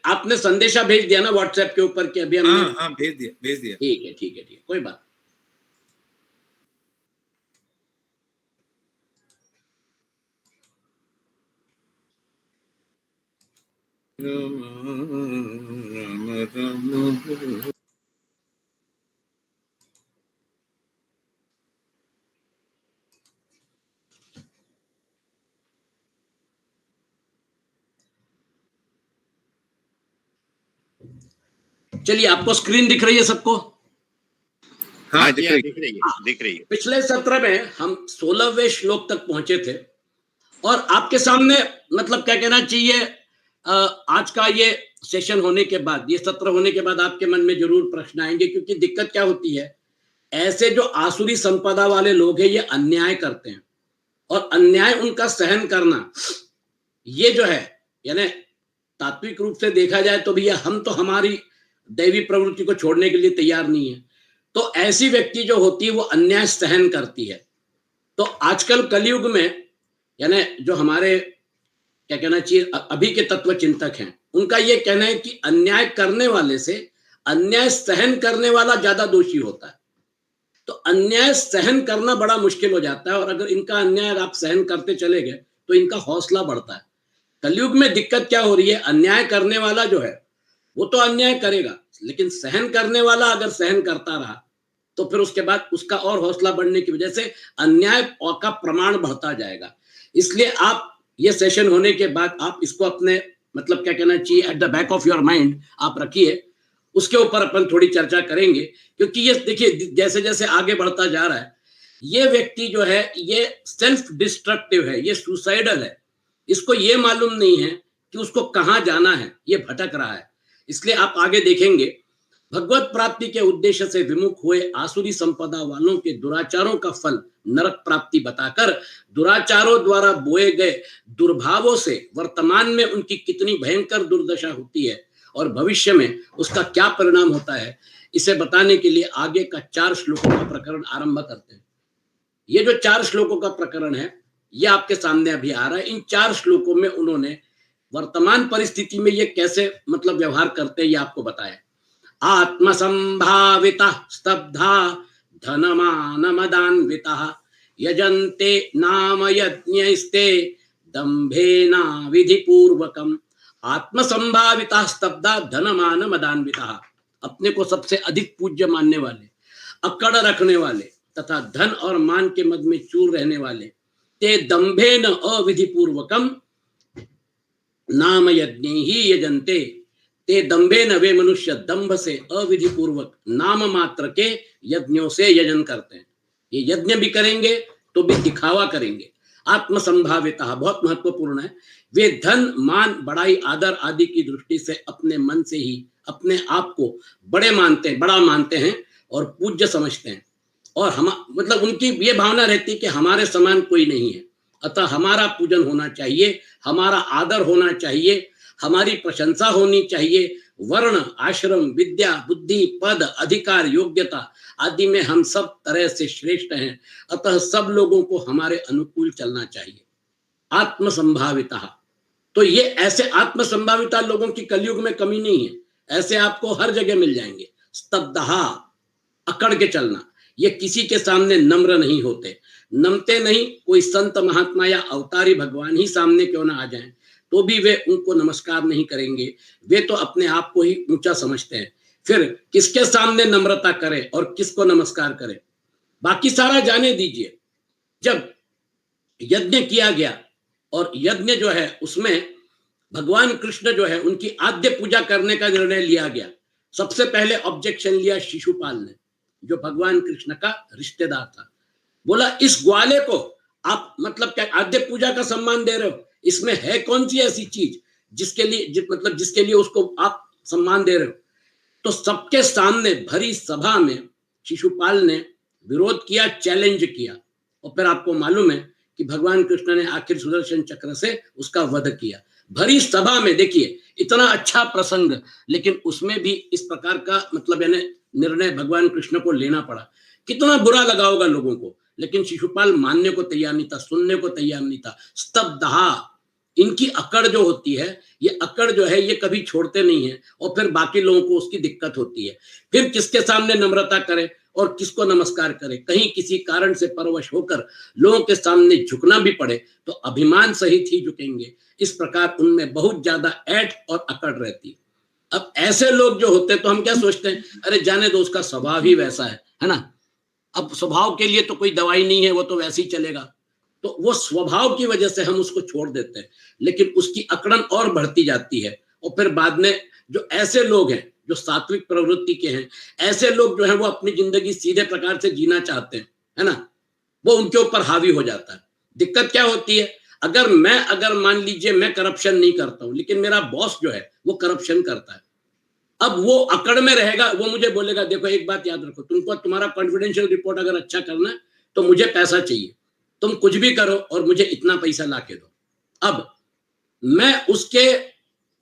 आपने संदेशा भेज दिया ना व्हाट्सएप के ऊपर कि अभी हमने? हाँ भेज दिया। ठीक है ठीक है ठीक है, कोई बात। चलिए, आपको स्क्रीन दिख रही है सबको? हाँ दिख रही है। पिछले सत्र में हम 16वें श्लोक तक पहुंचे थे और आपके सामने मतलब क्या कहना चाहिए, आज का ये सेशन होने के बाद, ये सत्र होने के बाद आपके मन में जरूर प्रश्न आएंगे, क्योंकि दिक्कत क्या होती है, ऐसे जो आसुरी संपदा वाले लोग हैं ये अन्याय करते हैं और अन्याय उनका सहन करना, ये जो है यानी तात्विक रूप से देखा जाए तो भैया हम तो हमारी दैवी प्रवृत्ति को छोड़ने के लिए तैयार नहीं है, तो ऐसी व्यक्ति जो होती है वो अन्याय सहन करती है। तो आजकल कलयुग में यानी जो हमारे क्या कहना चाहिए अभी के तत्व चिंतक हैं, उनका ये कहना है कि अन्याय करने वाले से अन्याय सहन करने वाला ज्यादा दोषी होता है। तो अन्याय सहन करना बड़ा मुश्किल हो जाता है और अगर इनका अन्याय आप सहन करते चले गए तो इनका हौसला बढ़ता है। कलयुग में दिक्कत क्या हो रही है, अन्याय करने वाला जो है वो तो अन्याय करेगा, लेकिन सहन करने वाला अगर सहन करता रहा तो फिर उसके बाद उसका और हौसला बढ़ने की वजह से अन्याय का प्रमाण बढ़ता जाएगा। इसलिए आप ये सेशन होने के बाद आप इसको अपने मतलब क्या कहना चाहिए at the back of your mind आप रखिए, उसके ऊपर अपन थोड़ी चर्चा करेंगे। क्योंकि ये देखिए जैसे जैसे आगे बढ़ता जा रहा है ये व्यक्ति जो है ये सेल्फ डिस्ट्रक्टिव है, ये सुसाइडल है, इसको ये मालूम नहीं है कि उसको कहाँ जाना है, ये भटक रहा है। इसलिए आप आगे देखेंगे भगवत प्राप्ति के उद्देश्य से विमुख हुए आसुरी संपदा वालों के दुराचारों का फल नरक प्राप्ति बताकर दुराचारों द्वारा बोए गए दुर्भावों से वर्तमान में उनकी कितनी भयंकर दुर्दशा होती है और भविष्य में उसका क्या परिणाम होता है, इसे बताने के लिए आगे का 4 श्लोकों का प्रकरण आरंभ करते हैं। ये जो 4 श्लोकों का प्रकरण है ये आपके सामने अभी आ रहा है। इन 4 श्लोकों में उन्होंने वर्तमान परिस्थिति में ये कैसे मतलब व्यवहार करते हैं ये आपको बताया। आत्मसंभाविता स्तब्धा धनमानमदान्विता यजन्ते नाम यज्ञैस्ते दंभेना विधिपूर्वकम। आत्मसंभाविता स्तब्धा धनमानमदान्विता, अपने को सबसे अधिक पूज्य मानने वाले, अकड़ रखने वाले तथा धन और मान के मद में चूर रहने वाले, ते दंभेन अविधिपूर्वकम नाम यज्ञ ही यजन्ते, ते दंभे न, वे मनुष्य दंभ से अविधि पूर्वक नाम मात्र के यज्ञों से यजन करते हैं। ये यज्ञ भी करेंगे तो भी दिखावा करेंगे। आत्मसंभाविता बहुत महत्वपूर्ण है। वे धन मान बड़ाई आदर आदि की दृष्टि से अपने मन से ही अपने आप को बड़े मानते हैं, बड़ा मानते हैं और पूज्य समझते हैं और हम मतलब उनकी ये भावना रहती है कि हमारे समान कोई नहीं है, अतः हमारा पूजन होना चाहिए, हमारा आदर होना चाहिए, हमारी प्रशंसा होनी चाहिए। वर्ण आश्रम विद्या बुद्धि पद अधिकार योग्यता आदि में हम सब तरह से श्रेष्ठ हैं, अतः सब लोगों को हमारे अनुकूल चलना चाहिए। आत्मसंभाविता, तो ये ऐसे आत्मसंभाविता लोगों की कलयुग में कमी नहीं है, ऐसे आपको हर जगह मिल जाएंगे। स्तब्धा, अकड़ के चलना, ये किसी के सामने नम्र नहीं होते, नमते नहीं। कोई संत महात्मा या अवतारी भगवान ही सामने क्यों ना आ जाएं तो भी वे उनको नमस्कार नहीं करेंगे, वे तो अपने आप को ही ऊंचा समझते हैं। फिर किसके सामने नम्रता करें और किसको नमस्कार करें, बाकी सारा जाने दीजिए। जब यज्ञ किया गया और यज्ञ जो है उसमें भगवान कृष्ण जो है उनकी आद्य पूजा करने का निर्णय लिया गया। सबसे पहले ऑब्जेक्शन लिया शिशुपाल ने, जो भगवान कृष्ण का रिश्तेदार था। बोला इस ग्वाले को आप मतलब क्या आद्य पूजा का सम्मान दे रहे हो, इसमें है कौन सी ऐसी चीज जिसके लिए मतलब जिसके लिए उसको आप सम्मान दे रहे हो। तो सबके सामने भरी सभा में शिशुपाल ने विरोध किया, चैलेंज किया और फिर आपको मालूम है कि भगवान कृष्ण ने आखिर सुदर्शन चक्र से उसका वध किया भरी सभा में। देखिए इतना अच्छा प्रसंग, लेकिन उसमें भी इस प्रकार का मतलब यानी निर्णय भगवान कृष्ण को लेना पड़ा। कितना बुरा लगा होगा लोगों को, लेकिन शिशुपाल मानने को तैयार नहीं था, सुनने को तैयार नहीं था। स्तब्धा, इनकी अकड़ जो होती है, ये अकड़ जो है ये कभी छोड़ते नहीं है और फिर बाकी लोगों को उसकी दिक्कत होती है। फिर किसके सामने नम्रता करें और किसको नमस्कार करें, कहीं किसी कारण से परवश होकर लोगों के सामने झुकना भी पड़े तो अभिमान सहित ही झुकेंगे। इस प्रकार उनमें बहुत ज्यादा ऐठ और अकड़ रहती है। अब ऐसे लोग जो होते हैं तो हम क्या सोचते हैं, अरे जाने दो, उसका स्वभाव ही वैसा है ना। अब स्वभाव के लिए तो कोई दवाई नहीं है, वो तो वैसे ही चलेगा। तो वो स्वभाव की वजह से हम उसको छोड़ देते हैं, लेकिन उसकी अकड़न और बढ़ती जाती है। और फिर बाद में जो ऐसे लोग हैं जो सात्विक प्रवृत्ति के हैं, ऐसे लोग जो हैं वो अपनी जिंदगी सीधे प्रकार से जीना चाहते हैं, है ना, वो उनके ऊपर हावी हो जाता है। दिक्कत क्या होती है, अगर मान लीजिए मैं करप्शन नहीं करता हूं, लेकिन मेरा बॉस जो है वो करप्शन करता है, अब वो अकड़ में रहेगा, वो मुझे बोलेगा देखो एक बात याद रखो, तुमको तुम्हारा कॉन्फिडेंशियल रिपोर्ट अगर अच्छा करना है तो मुझे पैसा चाहिए, तुम कुछ भी करो और मुझे इतना पैसा ला के दो। अब मैं उसके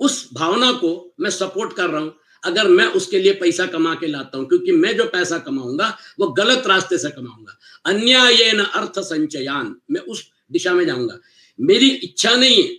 उस भावना को मैं सपोर्ट कर रहा हूं, अगर मैं उसके लिए पैसा कमा के लाता हूं, क्योंकि मैं जो पैसा कमाऊंगा वो गलत रास्ते से कमाऊंगा, अन्यायेन अर्थ संचयान, मैं उस दिशा में जाऊंगा, मेरी इच्छा नहीं है।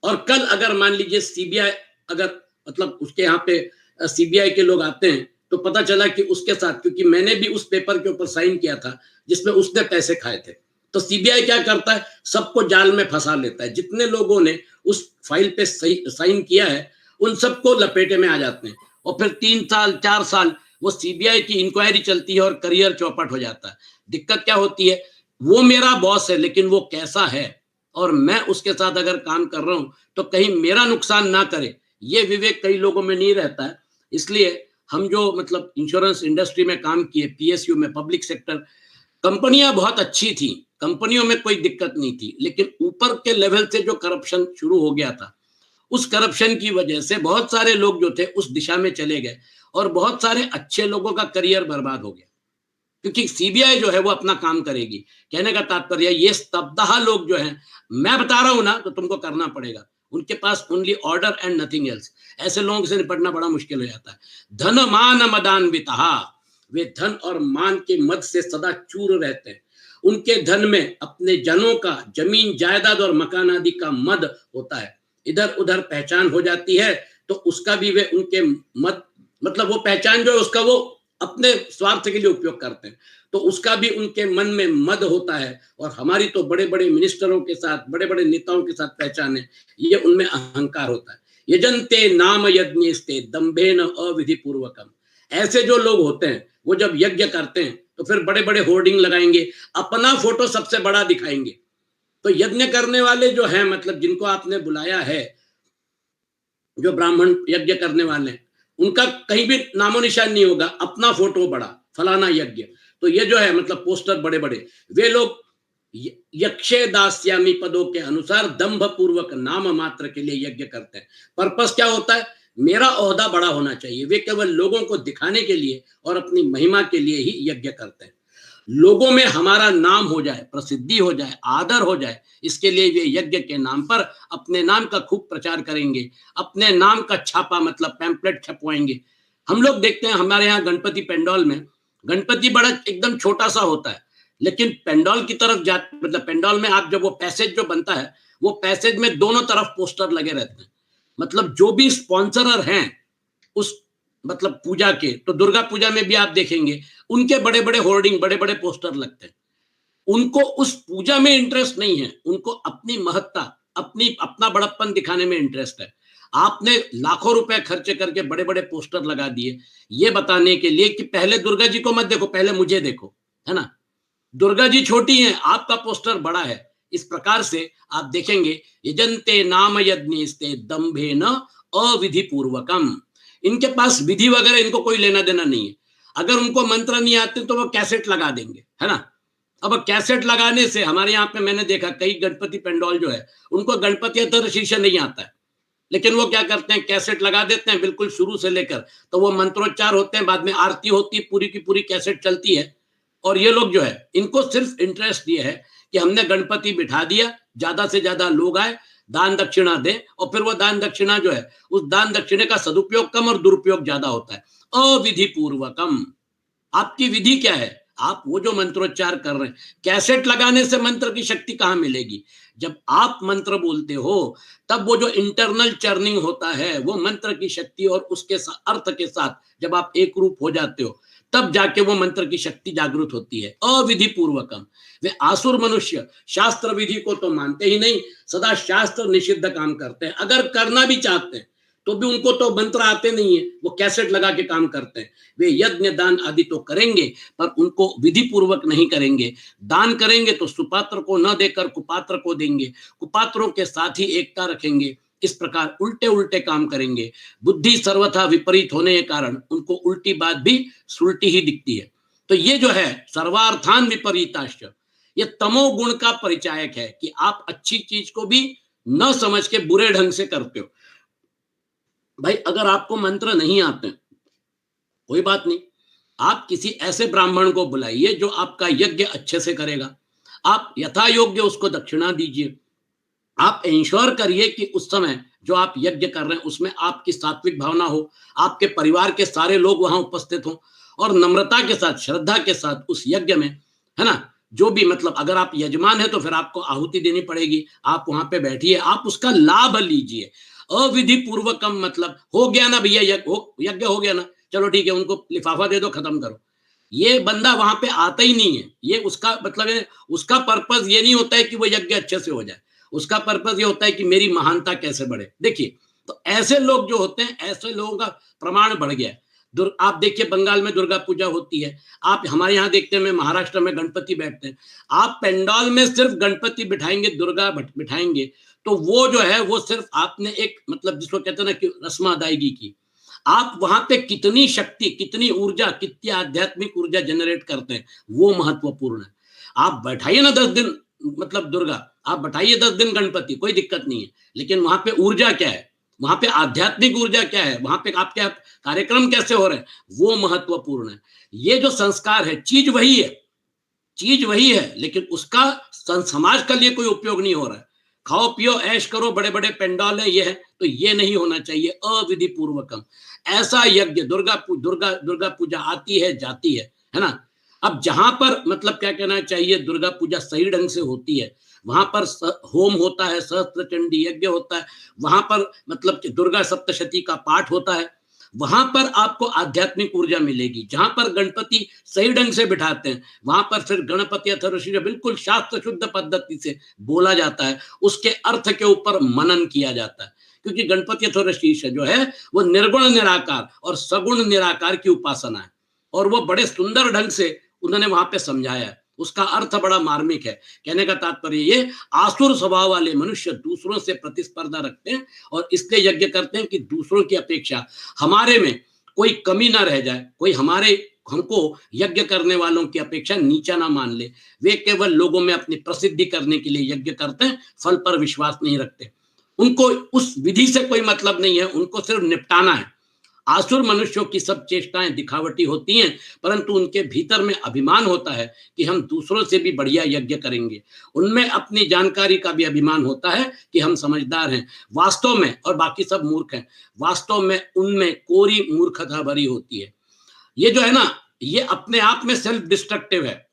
और कल अगर मान लीजिए सीबीआई, अगर मतलब उसके यहाँ पे सीबीआई के लोग आते हैं तो पता चला कि उसके साथ, क्योंकि मैंने भी उस पेपर के ऊपर साइन किया था जिसमें उसने पैसे खाए थे, तो सीबीआई क्या करता है, सबको जाल में फंसा लेता है। जितने लोगों ने उस फाइल पे साइन किया है उन सबको लपेटे में आ जाते हैं, और फिर 3 साल 4 साल वो सीबीआई की इंक्वायरी चलती है और करियर चौपट हो जाता है। दिक्कत क्या होती है, वो मेरा बॉस है लेकिन वो कैसा है और मैं उसके साथ अगर काम कर रहा हूं तो कहीं मेरा नुकसान ना करे, ये विवेक कई लोगों में नहीं रहता है। इसलिए हम जो मतलब इंश्योरेंस इंडस्ट्री में काम किए, पीएसयू में, पब्लिक सेक्टर, कंपनियां बहुत अच्छी थी, कंपनियों में कोई दिक्कत नहीं थी, लेकिन ऊपर के लेवल से जो करप्शन शुरू हो गया था, उस करप्शन की वजह से बहुत सारे लोग जो थे उस दिशा में चले गए और बहुत सारे अच्छे लोगों का करियर बर्बाद हो गया। क्योंकि सीबीआई जो है वो अपना काम करेगी। कहने का तात्पर्य, ये स्तब्धहा लोग जो हैं, मैं बता रहा हूं ना तो तुमको करना पड़ेगा, उनके पास only order and nothing else. ऐसे लोगों से निपटना बड़ा मुश्किल हो जाता है। धन मान मदान्विता, वे धन और मान के मद से सदा चूर रहते हैं। उनके धन में अपने जनों का जमीन जायदाद और मकान आदि का मद होता है। इधर उधर पहचान हो जाती है तो उसका भी वे उनके मद, मतलब वो पहचान जो है उसका वो अपने स्वार्थ के लिए उपयोग करते हैं, तो उसका भी उनके मन में मद होता है। और हमारी तो बड़े बड़े मिनिस्टरों के साथ, बड़े बड़े नेताओं के साथ पहचान है, ये उनमें अहंकार होता है। यजन्ते नाम यज्ञस्ते दंभेन अविधि पूर्वकम, ऐसे जो लोग होते हैं वो जब यज्ञ करते हैं तो फिर बड़े बड़े होर्डिंग लगाएंगे, अपना फोटो सबसे बड़ा दिखाएंगे। तो यज्ञ करने वाले जो हैं, मतलब जिनको आपने बुलाया है, जो ब्राह्मण यज्ञ करने वाले हैं, उनका कहीं भी नामो निशान नहीं होगा, अपना फोटो बड़ा, फलाना यज्ञ। तो ये जो है मतलब पोस्टर बड़े बड़े, वे लोग यक्षे दास्यामी पदों के अनुसार दंभ पूर्वक नाम मात्र के लिए यज्ञ करते हैं। पर्पस क्या होता है, मेरा ओहदा बड़ा होना चाहिए। वे केवल लोगों को दिखाने के लिए और अपनी महिमा के लिए ही यज्ञ करते हैं। लोगों में हमारा नाम हो जाए, प्रसिद्धि हो जाए, आदर हो जाए, इसके लिए वे यज्ञ के नाम पर अपने नाम का खूब प्रचार करेंगे, अपने नाम का छापा मतलब पैम्पलेट छपवाएंगे। हम लोग देखते हैं हमारे यहाँ गणपति पेंडॉल में, गणपति बड़ा एकदम छोटा सा होता है, लेकिन पेंडॉल की तरफ जा, मतलब पेंडॉल में आप जब वो पैसेज जो बनता है, वो पैसेज में दोनों तरफ पोस्टर लगे रहते हैं। मतलब जो भी स्पॉन्सरर हैं उस मतलब पूजा के, तो दुर्गा पूजा में भी आप देखेंगे उनके बड़े बड़े होर्डिंग, बड़े बड़े पोस्टर लगते हैं। उनको उस पूजा में इंटरेस्ट नहीं है, उनको अपनी महत्ता, अपना बड़प्पन दिखाने में इंटरेस्ट है। आपने लाखों रुपए खर्चे करके बड़े बड़े पोस्टर लगा दिए, ये बताने के लिए कि पहले दुर्गा जी को मत देखो, पहले मुझे देखो, है ना। दुर्गा जी छोटी हैं, आपका पोस्टर बड़ा है। इस प्रकार से आप देखेंगे, यजन्ते नाम यज्ञस्ते दंभेन अविधि पूर्वकम, इनके पास विधि वगैरह इनको कोई लेना देना नहीं है। अगर उनको मंत्र नहीं आते तो वो कैसेट लगा देंगे, है ना। अब कैसेट लगाने से हमारे यहाँ पे मैंने देखा कई गणपति पेंडॉल जो है उनको गणपति अथर्व शीर्ष नहीं आता है, लेकिन वो क्या करते हैं, कैसेट लगा देते हैं बिल्कुल शुरू से लेकर, तो वो मंत्रोच्चार होते हैं, बाद में आरती होती है, पूरी की पूरी कैसेट चलती है। और ये लोग जो है इनको सिर्फ इंटरेस्ट ये है कि हमने गणपति बिठा दिया, ज्यादा से ज्यादा लोग आए, दान दक्षिणा दे, और फिर वो दान दक्षिणा जो है उस दान दक्षिणे का सदुपयोग कम और दुरुपयोग ज्यादा होता है। अविधि पूर्वकम, आपकी विधि क्या है, आप वो जो मंत्रोच्चार कर रहे हैं, कैसेट लगाने से मंत्र की शक्ति कहाँ मिलेगी? जब आप मंत्र बोलते हो तब वो जो इंटरनल चर्निंग होता है वो मंत्र की शक्ति और उसके अर्थ के साथ जब आप एक रूप हो जाते हो तब जाके वो मंत्र की शक्ति जागृत होती है। अविधि पूर्वकम, वे आसुर मनुष्य शास्त्र विधि को तो मानते ही नहीं, सदा शास्त्र निषिद्ध काम करते हैं। अगर करना भी चाहते हैं तो भी उनको तो मंत्र आते नहीं है, वो कैसेट लगा के काम करते हैं। वे यज्ञ दान आदि तो करेंगे पर उनको विधि पूर्वक नहीं करेंगे। दान करेंगे तो सुपात्र को न देकर कुपात्र को देंगे, कुपात्रों के साथ ही एकता रखेंगे। इस प्रकार उल्टे उल्टे काम करेंगे। बुद्धि सर्वथा विपरीत होने के कारण उनको उल्टी बात भी सुलटी ही दिखती है। तो ये जो है सर्वार्थान विपरीताश्च, ये तमोगुण का परिचायक है कि आप अच्छी चीज को भी न समझ के बुरे ढंग से करते हो। भाई अगर आपको मंत्र नहीं आते कोई बात नहीं, आप किसी ऐसे ब्राह्मण को बुलाइए जो आपका यज्ञ अच्छे से करेगा। आप यथा योग्य उसको दक्षिणा दीजिए। आप इंश्योर करिए कि उस समय जो आप यज्ञ कर रहे हैं उसमें आपकी सात्विक भावना हो, आपके परिवार के सारे लोग वहां उपस्थित हों और नम्रता के साथ श्रद्धा के साथ उस यज्ञ में, है ना, जो भी मतलब अगर आप यजमान है तो फिर आपको आहुति देनी पड़ेगी। आप वहां पे बैठिए, आप उसका लाभ लीजिए। अविधि पूर्वकम मतलब हो गया ना भैया, यज्ञ हो गया ना, चलो ठीक है, उनको लिफाफा दे दो, खत्म करो। ये बंदा वहां पे आता ही नहीं है। ये उसका मतलब है, उसका पर्पस ये नहीं होता है कि वो यज्ञ अच्छे से हो जाए, उसका पर्पस ये होता है कि मेरी महानता कैसे बढ़े। देखिए, तो ऐसे लोग जो होते हैं, ऐसे लोगों का प्रमाण बढ़ गया है। आप देखिए बंगाल में दुर्गा पूजा होती है, आप हमारे यहाँ देखते हैं, महाराष्ट्र में गणपति बैठते हैं। आप पेंडॉल में सिर्फ गणपति बिठाएंगे, दुर्गा बिठाएंगे, तो वो जो है वो सिर्फ आपने एक मतलब जिसको कहते हैं ना कि रस्म अदायगी की। आप वहां पे कितनी शक्ति, कितनी ऊर्जा, कितनी आध्यात्मिक ऊर्जा जनरेट करते हैं, वो महत्वपूर्ण है। आप बैठाइए ना 10 दिन मतलब दुर्गा, आप बैठाइए 10 दिन गणपति, कोई दिक्कत नहीं है, लेकिन वहां पे ऊर्जा क्या है, वहां पे आध्यात्मिक ऊर्जा क्या है, वहां पे आपके कार्यक्रम कैसे हो रहे हैं, वो महत्वपूर्ण है। ये जो संस्कार है, चीज वही है, चीज वही है, लेकिन उसका समाज का लिए कोई उपयोग नहीं हो रहा है। खाओ पियो ऐश करो, बड़े बड़े पेंडॉल है, ये है, तो ये नहीं होना चाहिए। अविधि पूर्वकम ऐसा यज्ञ, दुर्गा पूजा आती है जाती है ना। अब जहां पर मतलब क्या कहना चाहिए, दुर्गा पूजा सही ढंग से होती है, वहां पर होम होता है, सहस्त्र चंडी यज्ञ होता है, वहां पर मतलब दुर्गा सप्तशती का पाठ होता है, वहां पर आपको आध्यात्मिक ऊर्जा मिलेगी। जहां पर गणपति सही ढंग से बिठाते हैं, वहां पर फिर गणपति अथर्वशीर्ष बिल्कुल शास्त्र शुद्ध पद्धति से बोला जाता है, उसके अर्थ के ऊपर मनन किया जाता है। क्योंकि गणपति अथर्वशीर्ष जो है वो निर्गुण निराकार और सगुण निराकार की उपासना है, और वो बड़े सुंदर ढंग से उन्होंने वहां पे समझाया है। उसका अर्थ बड़ा मार्मिक है। कहने का तात्पर्य ये, आसुर स्वभाव वाले मनुष्य दूसरों से प्रतिस्पर्धा रखते हैं और इसलिए यज्ञ करते हैं कि दूसरों की अपेक्षा हमारे में कोई कमी ना रह जाए, कोई हमको यज्ञ करने वालों की अपेक्षा नीचा ना मान ले। वे केवल लोगों में अपनी प्रसिद्धि करने के लिए यज्ञ करते हैं, फल पर विश्वास नहीं रखते। उनको उस विधि से कोई मतलब नहीं है, उनको सिर्फ निपटाना है। आसुर मनुष्यों की सब चेष्टाएं दिखावटी होती हैं, परंतु उनके भीतर में अभिमान होता है कि हम दूसरों से भी बढ़िया यज्ञ करेंगे। उनमें अपनी जानकारी का भी अभिमान होता है कि हम समझदार हैं वास्तव में, और बाकी सब मूर्ख हैं। वास्तव में उनमें कोरी मूर्खता भरी होती है। ये जो है ना, ये अपने आप में सेल्फ डिस्ट्रक्टिव है।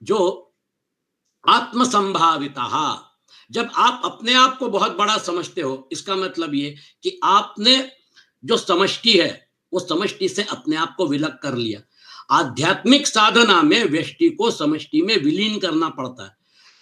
जो आत्मसंभाविता, जब आप अपने आप को बहुत बड़ा समझते हो, इसका मतलब ये कि आपने जो समष्टि है वो समष्टि से अपने आप को विलग कर लिया। आध्यात्मिक साधना में व्यष्टि को समष्टि में विलीन करना पड़ता है।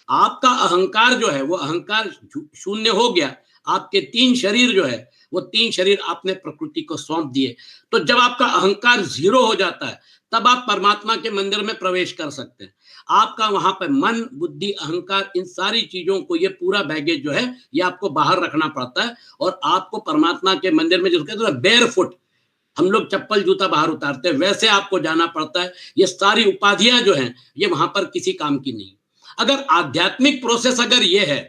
आपका अहंकार जो है वो अहंकार शून्य हो गया। आपके 3 शरीर जो है वो 3 शरीर आपने प्रकृति को सौंप दिए। तो जब आपका अहंकार 0 हो जाता है तब आप परमात्मा के मंदिर में प्रवेश कर सकते हैं। आपका वहां पर मन, बुद्धि, अहंकार, इन सारी चीजों को, ये पूरा बैगेज जो है ये आपको बाहर रखना पड़ता है, और आपको परमात्मा के मंदिर में, जिसको कहते हैं बेयर फुट, हम लोग चप्पल जूता बाहर उतारते हैं, वैसे आपको जाना पड़ता है। ये सारी उपाधियां जो हैं ये वहां पर किसी काम की नहीं। अगर आध्यात्मिक प्रोसेस अगर ये है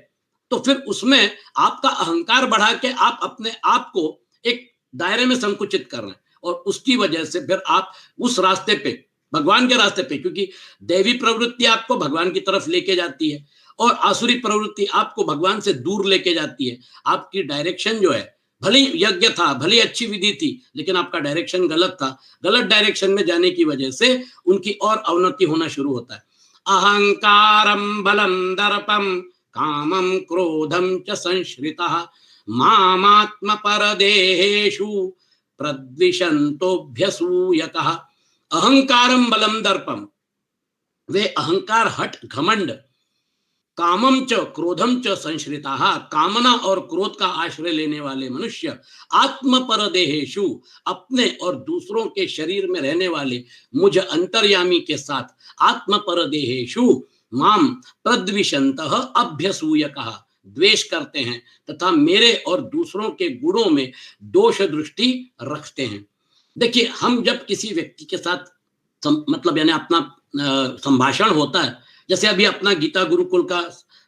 तो फिर उसमें आपका अहंकार बढ़ा के आप अपने आप को एक दायरे में संकुचित कर रहे हैं, और उसकी वजह से फिर आप उस रास्ते पे, भगवान के रास्ते पे, क्योंकि दैवी प्रवृत्ति आपको भगवान की तरफ लेके जाती है और आसुरी प्रवृत्ति आपको भगवान से दूर लेके जाती है। आपकी डायरेक्शन जो है भले यज्ञ था, भले अच्छी विधि थी, लेकिन आपका डायरेक्शन गलत था। गलत डायरेक्शन में जाने की वजह से उनकी और अवनति होना शुरू होता है। अहंकारम बलम दर्पम कामम क्रोधम च संश्रितः मामात्म परदेहेषु प्रद्विषन्तोऽभ्यसूयकः। अहंकारम बलम दर्पम, वे अहंकार, हट, घमंड, कामम च क्रोधम च संश्रिता, कामना और क्रोध का आश्रय लेने वाले मनुष्य, आत्म परदेहेषु, अपने और दूसरों के शरीर में रहने वाले मुझ अंतर्यामी के साथ, आत्म परदेहेषु माम प्रद्विषन्तः अभ्यसूयकः, द्वेष करते हैं तथा मेरे और दूसरों के गुणों में दोष दृष्टि रखते हैं। देखिए, हम जब किसी व्यक्ति के साथ मतलब यानी अपना संभाषण होता है, जैसे अभी अपना गीता गुरुकुल का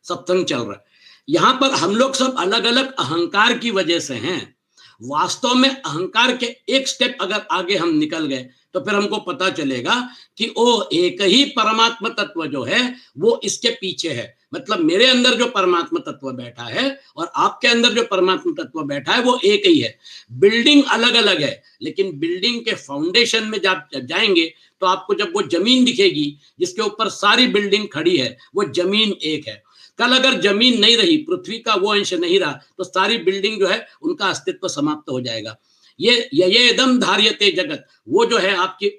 सत्संग चल रहा है, यहां पर हम लोग सब अलग अलग अहंकार की वजह से हैं। वास्तव में अहंकार के एक स्टेप अगर आगे हम निकल गए तो फिर हमको पता चलेगा कि वो एक ही परमात्मा तत्व जो है वो इसके पीछे है। मतलब मेरे अंदर जो परमात्मा तत्व बैठा है और आपके अंदर जो परमात्मा तत्व बैठा है वो एक ही है। बिल्डिंग अलग अलग है, लेकिन बिल्डिंग के फाउंडेशन में जब जाएंगे तो आपको जब वो जमीन दिखेगी जिसके ऊपर सारी बिल्डिंग खड़ी है, वो जमीन एक है। कल अगर जमीन नहीं रही, पृथ्वी का वो अंश नहीं रहा, तो सारी बिल्डिंग जो है उनका अस्तित्व समाप्त हो जाएगा। ये एकदम धार्यते जगत, वो जो है आपकी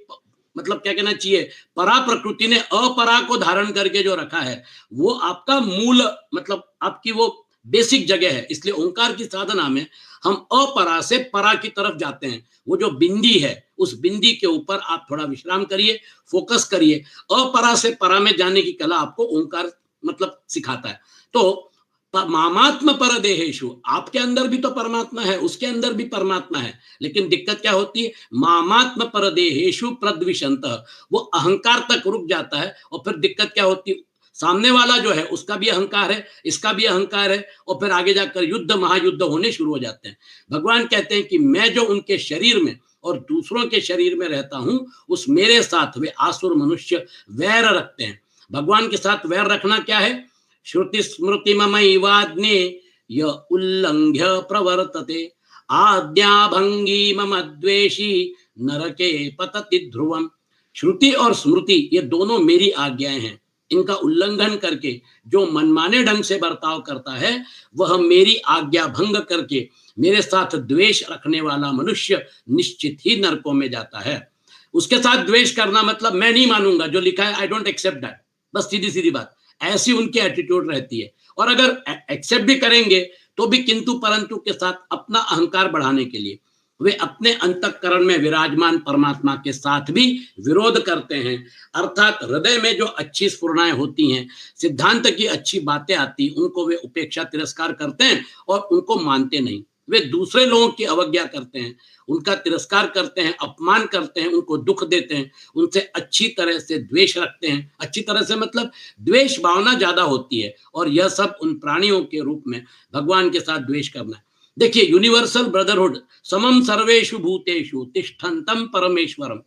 मतलब क्या कहना चाहिए, परा प्रकृति ने अपरा को धारण करके जो रखा है वो आपका मूल मतलब आपकी वो बेसिक जगह है। इसलिए ओंकार की साधना में हम अपरा से परा की तरफ जाते हैं। वो जो बिंदी है उस बिंदी के ऊपर आप थोड़ा विश्राम करिए, फोकस करिए। अपरा से परा में जाने की कला आपको ओंकार मतलब सिखाता है। तो मामात्म परदेहेषु, आपके अंदर भी तो परमात्मा है, उसके अंदर भी परमात्मा है, लेकिन दिक्कत क्या होती है, मामात्म परदेहेषु प्रद्विषन्तः, वो अहंकार तक रुक जाता है और फिर दिक्कत क्या होती है, सामने वाला जो है उसका भी अहंकार है, इसका भी अहंकार है, और फिर आगे जाकर युद्ध महायुद्ध होने शुरू हो जाते हैं। भगवान कहते हैं कि मैं जो उनके शरीर में और दूसरों के शरीर में रहता हूं, उस मेरे साथ वे आसुर मनुष्य वैर रखते हैं। भगवान के साथ वैर रखना क्या है, श्रुति स्मृति ममैवाग्ने य उल्लंघ्य प्रवर्तते आद्या भंगी मम द्वेषी नरके पतति ध्रुवम। श्रुति और स्मृति ये दोनों मेरी आज्ञाएं हैं, इनका उल्लंघन करके जो मनमाने ढंग से बर्ताव करता है वह मेरी आज्ञा भंग करके मेरे साथ द्वेष रखने वाला मनुष्य निश्चित ही नरकों में जाता है। उसके साथ द्वेष करना मतलब मैं नहीं मानूंगा जो लिखा है, आई डोंट एक्सेप्ट दैट, बस सीधी सीधी बात, ऐसी उनकी एटीट्यूड रहती है। और अगर एक्सेप्ट भी करेंगे तो भी किंतु परंतु के साथ अपना अहंकार बढ़ाने के लिए वे अपने अंतःकरण में विराजमान परमात्मा के साथ भी विरोध करते हैं। अर्थात हृदय में जो अच्छी स्फुरणाएं होती हैं, सिद्धांत की अच्छी बातें आती, उनको वे उपेक्षा तिरस्कार करते हैं और उनको मानते नहीं। वे दूसरे लोगों की अवज्ञा करते हैं, उनका तिरस्कार करते हैं, अपमान करते हैं, उनको दुख देते हैं, उनसे अच्छी तरह से द्वेष रखते हैं। अच्छी तरह से मतलब द्वेष भावना ज्यादा होती है, और यह सब उन प्राणियों के रूप में भगवान के साथ द्वेष करना है। देखिए, यूनिवर्सल ब्रदरहुड, समम सर्वेषु भूतेषु तिष्ठन्तम परमेश्वरम,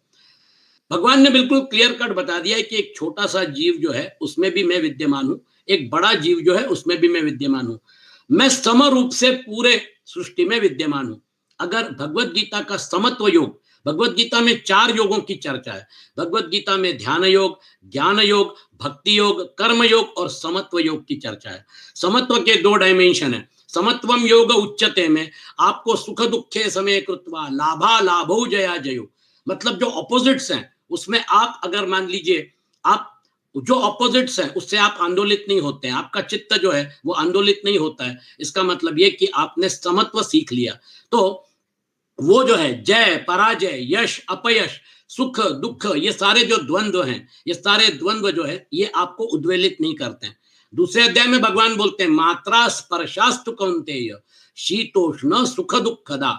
भगवान ने बिल्कुल क्लियर कट बता दिया है कि एक छोटा सा जीव जो है उसमें भी मैं विद्यमान हूं, एक बड़ा जीव जो है उसमें भी मैं विद्यमान हूं, मैं सम रूप से पूरे सृष्टि में विद्यमान हूं। अगर भगवत गीता का समत्व योग, भगवत गीता में 4 योगों की चर्चा है। भगवत गीता में ध्यान योग, ज्ञान योग, भक्ति योग, कर्म योग और समत्व योग की चर्चा है। समत्व के 2 डायमेंशन है। समत्वम योग उच्चते में आपको सुख दुखे समय कृत्वा लाभा लाभो जया जयो, मतलब जो ऑपोजिट्स हैं उसमें आप अगर मान लीजिए आप जो ऑपोजिट्स हैं उससे आप आंदोलित नहीं होते हैं, आपका चित्त जो है वो आंदोलित नहीं होता है, इसका मतलब ये कि आपने समत्व सीख लिया। तो वो जो है जय पराजय, यश अपयश, सुख दुख, ये सारे जो द्वंद्व हैं, ये सारे द्वंद्व जो है ये आपको उद्वेलित नहीं करते हैं। दूसरे अध्याय में भगवान बोलते हैं मात्रा स्पर्शास्तु कौन्तेय शीतोष्ण सुख दुखदा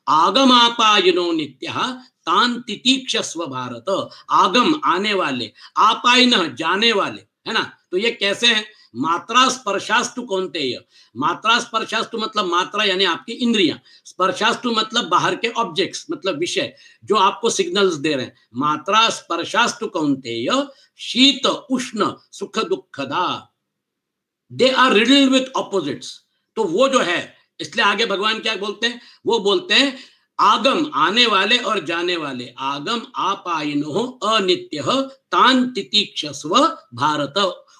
आगमापायनो नित्यः तान तितीक्षस्व भारत। आगम आने वाले, आपायन जाने वाले, है ना। तो ये कैसे हैं, मात्रा स्पर्शास्तु कौन्तेय, मात्रा स्पर्शास्तु मतलब मात्रा यानी आपकी इंद्रियां, स्पर्शास्तु मतलब बाहर के ऑब्जेक्ट्स मतलब विषय जो आपको सिग्नल्स दे रहे हैं। मात्रा स्पर्शास्तु कौन्तेय शीत उष्ण सुख दुखदा, they are riddled with opposites. तो वो जो है इसलिए आगे भगवान क्या बोलते हैं, वो बोलते हैं आगम आने वाले और जाने वाले, आगम आपायिनो अनित्य तान तितीक्षस्व भारत,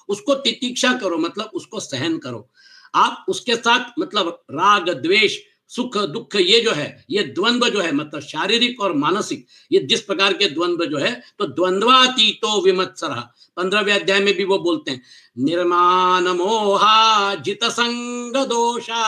उसको तितीक्षा करो मतलब उसको सहन करो। आप उसके साथ मतलब राग द्वेष सुख दुख ये जो है, ये द्वंद्व जो है मतलब शारीरिक और मानसिक, ये जिस प्रकार के द्वंद्व जो है, तो द्वंद्वातीतो विमत्सरः 15वें अध्याय में भी वो बोलते हैं निर्माण मोहा जित संग दोषा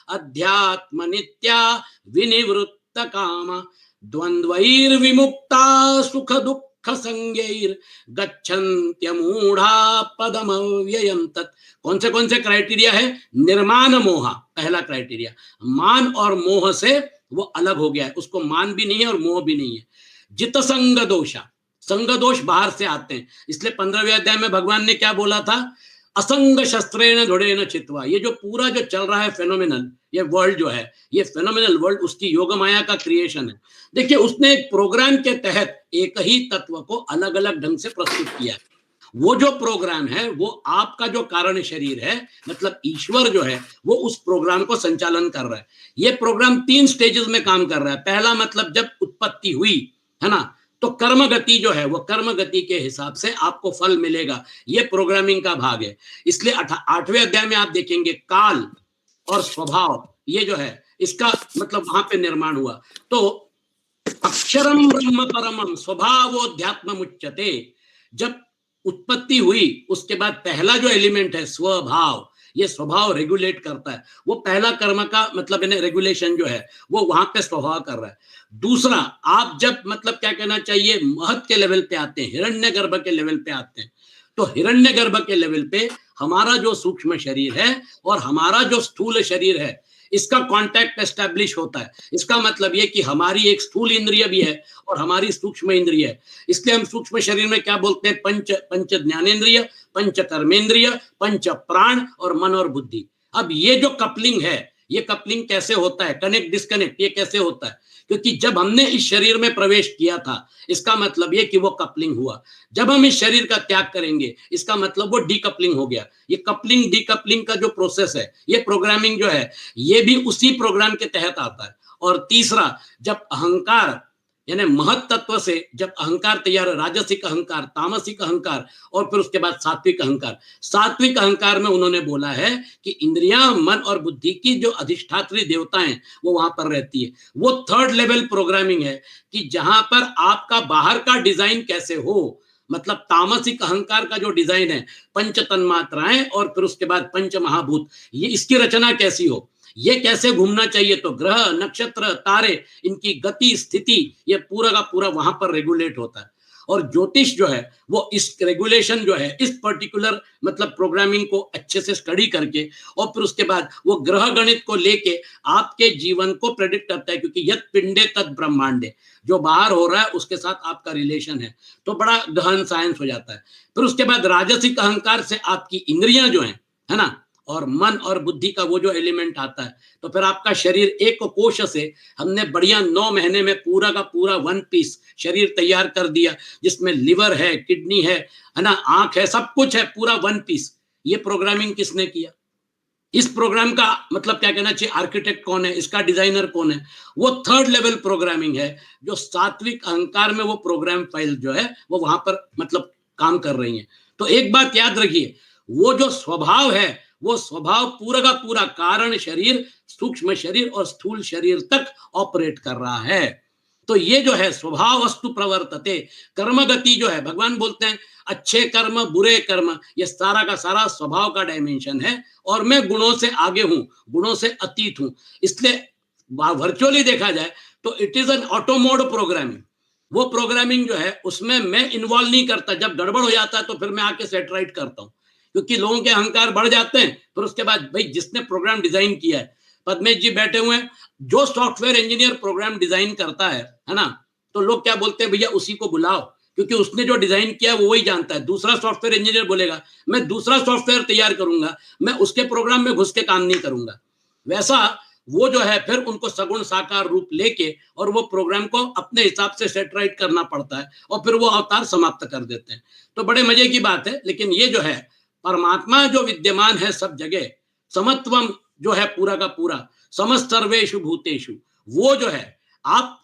अध्यात्म नित्या विनिवृत्त काम द्वंद्वैर विमुक्ता सुख दुख संज्ञैर गच्छन्त्यमूढ़ा पदमव्ययम् तत्। कौन से क्राइटेरिया है, निर्माण मोहा पहला क्राइटेरिया, मान और मोह से वो अलग हो गया है, उसको मान भी नहीं है और मोह भी नहीं है। जित संग दोषा, संग दोष बाहर से आते हैं, इसलिए 15वें अध्याय में भगवान ने क्या बोला था, असंग शस्त्रेण दृढ़ेन चित्वा। ये जो पूरा जो चल रहा है फेनोमेनल, ये वर्ल्ड जो है, ये फेनोमेनल वर्ल्ड उसकी योग माया का क्रिएशन है। देखिए उसने एक प्रोग्राम के तहत एक ही तत्व को अलग अलग ढंग से प्रस्तुत किया है। वो जो प्रोग्राम है वो आपका जो कारण शरीर है मतलब ईश्वर जो है वो उस प्रोग्राम को संचालन कर रहा है। ये प्रोग्राम 3 स्टेजेस में काम कर रहा है। पहला मतलब जब उत्पत्ति हुई है ना, तो कर्म गति जो है वो कर्म गति के हिसाब से आपको फल मिलेगा, ये प्रोग्रामिंग का भाग है। इसलिए 8वें अध्याय में आप देखेंगे काल और स्वभाव ये जो है इसका मतलब वहां पे निर्माण हुआ। तो अक्षरम ब्रह्म परमम स्वभावोध्यात्म उच्यते, जब उत्पत्ति हुई उसके बाद पहला जो एलिमेंट है स्वभाव, ये स्वभाव रेगुलेट करता है, वो पहला कर्म का मतलब इन्हें रेगुलेशन जो है वो वहां पे स्वभाव कर रहा है। दूसरा आप जब मतलब क्या कहना चाहिए महत के लेवल पे आते हैं, हिरण्यगर्भ के लेवल पे आते हैं, तो हिरण्यगर्भ के लेवल पे हमारा जो सूक्ष्म शरीर है और हमारा जो स्थूल शरीर है इसका कांटेक्ट एस्टैब्लिश होता है। इसका मतलब ये कि हमारी एक स्थूल इंद्रिय भी है और हमारी सूक्ष्म इंद्रिय है। इसलिए हम सूक्ष्म शरीर में क्या बोलते हैं, पंच ज्ञानेन्द्रिय, पंच कर्मेंद्रिय, पंच प्राण और मन और बुद्धि। अब ये जो कपलिंग है, ये कपलिंग कैसे होता है, कनेक्ट डिस्कनेक्ट ये कैसे होता है, क्योंकि जब हमने इस शरीर में प्रवेश किया था इसका मतलब ये कि वो कपलिंग हुआ। जब हम इस शरीर का त्याग करेंगे इसका मतलब वो डीकपलिंग हो गया। ये कपलिंग डीकपलिंग का जो प्रोसेस है, ये प्रोग्रामिंग जो है, ये भी उसी प्रोग्राम के तहत आता है। और तीसरा, जब अहंकार यानी महत तत्व से जब अहंकार तैयार है, राजसिक अहंकार, तामसिक अहंकार और फिर उसके बाद सात्विक अहंकार। सात्विक अहंकार में उन्होंने बोला है कि इंद्रियां, मन और बुद्धि की जो अधिष्ठात्री देवताएं वो वहां पर रहती है। वो 3rd लेवल प्रोग्रामिंग है कि जहां पर आपका बाहर का डिजाइन कैसे हो, मतलब तामसिक अहंकार का जो डिजाइन है, पंच तन्मात्राएं और फिर उसके बाद पंच महाभूत, ये इसकी रचना कैसी हो, ये कैसे घूमना चाहिए, तो ग्रह नक्षत्र तारे इनकी गति स्थिति ये पूरा का पूरा वहां पर रेगुलेट होता है। और ज्योतिष जो है वो इस रेगुलेशन जो है इस पर्टिकुलर मतलब प्रोग्रामिंग को अच्छे से स्टडी करके और फिर उसके बाद वो ग्रह गणित को लेके आपके जीवन को प्रेडिक्ट करता है, क्योंकि यत पिंडे तद ब्रह्मांडे, जो बाहर हो रहा है उसके साथ आपका रिलेशन है, तो बड़ा गहन साइंस हो जाता है। फिर उसके बाद राजसिक अहंकार से आपकी इंद्रियां जो है ना, और मन और बुद्धि का वो जो एलिमेंट आता है, तो फिर आपका शरीर एक कोश से हमने बढ़िया 9 महीने में पूरा का पूरा 1 पीस शरीर तैयार कर दिया, जिसमें लिवर है, किडनी है ना, आंख है, सब कुछ है, पूरा 1 पीस। ये प्रोग्रामिंग किसने किया? इस प्रोग्राम का मतलब क्या कहना चाहिए, आर्किटेक्ट कौन है, इसका डिजाइनर कौन है? वो 3rd लेवल प्रोग्रामिंग है, जो सात्विक अहंकार में वो प्रोग्राम फाइल जो है वो वहां पर मतलब काम कर रही है। तो एक बात याद रखिए, वो जो स्वभाव है वो स्वभाव पूरा का पूरा कारण शरीर, सूक्ष्म शरीर और स्थूल शरीर तक ऑपरेट कर रहा है। तो ये जो है स्वभाव वस्तु प्रवर्तते, कर्म गति जो है, भगवान बोलते हैं अच्छे कर्म बुरे कर्म ये सारा का सारा स्वभाव का डायमेंशन है, और मैं गुणों से आगे हूं, गुणों से अतीत हूं। इसलिए वर्चुअली देखा जाए तो it is an auto mode programming. वो प्रोग्रामिंग जो है उसमें मैं इन्वॉल्व नहीं करता, जब गड़बड़ हो जाता है तो फिर मैं आके सेट राइट करता हूं, क्योंकि लोगों के अहंकार बढ़ जाते हैं। फिर उसके बाद भाई जिसने प्रोग्राम डिजाइन किया है, पद्मेश जी बैठे हुए हैं, जो सॉफ्टवेयर इंजीनियर प्रोग्राम डिजाइन करता है ना, तो लोग क्या बोलते हैं, भैया उसी को बुलाओ, क्योंकि उसने जो डिजाइन किया वो वही जानता है। दूसरा सॉफ्टवेयर इंजीनियर बोलेगा मैं दूसरा सॉफ्टवेयर तैयार करूंगा, मैं उसके प्रोग्राम में घुस के काम नहीं करूंगा। वैसा वो जो है फिर उनको सगुण साकार रूप लेके और वो प्रोग्राम को अपने हिसाब से सेट राइट करना पड़ता है, और फिर वो अवतार समाप्त कर देते हैं। तो बड़े मजे की बात है। लेकिन ये जो है परमात्मा जो विद्यमान है सब जगह, समत्वम जो है पूरा का पूरा, समस्त सर्वेषु भूतेषु, वो जो है आप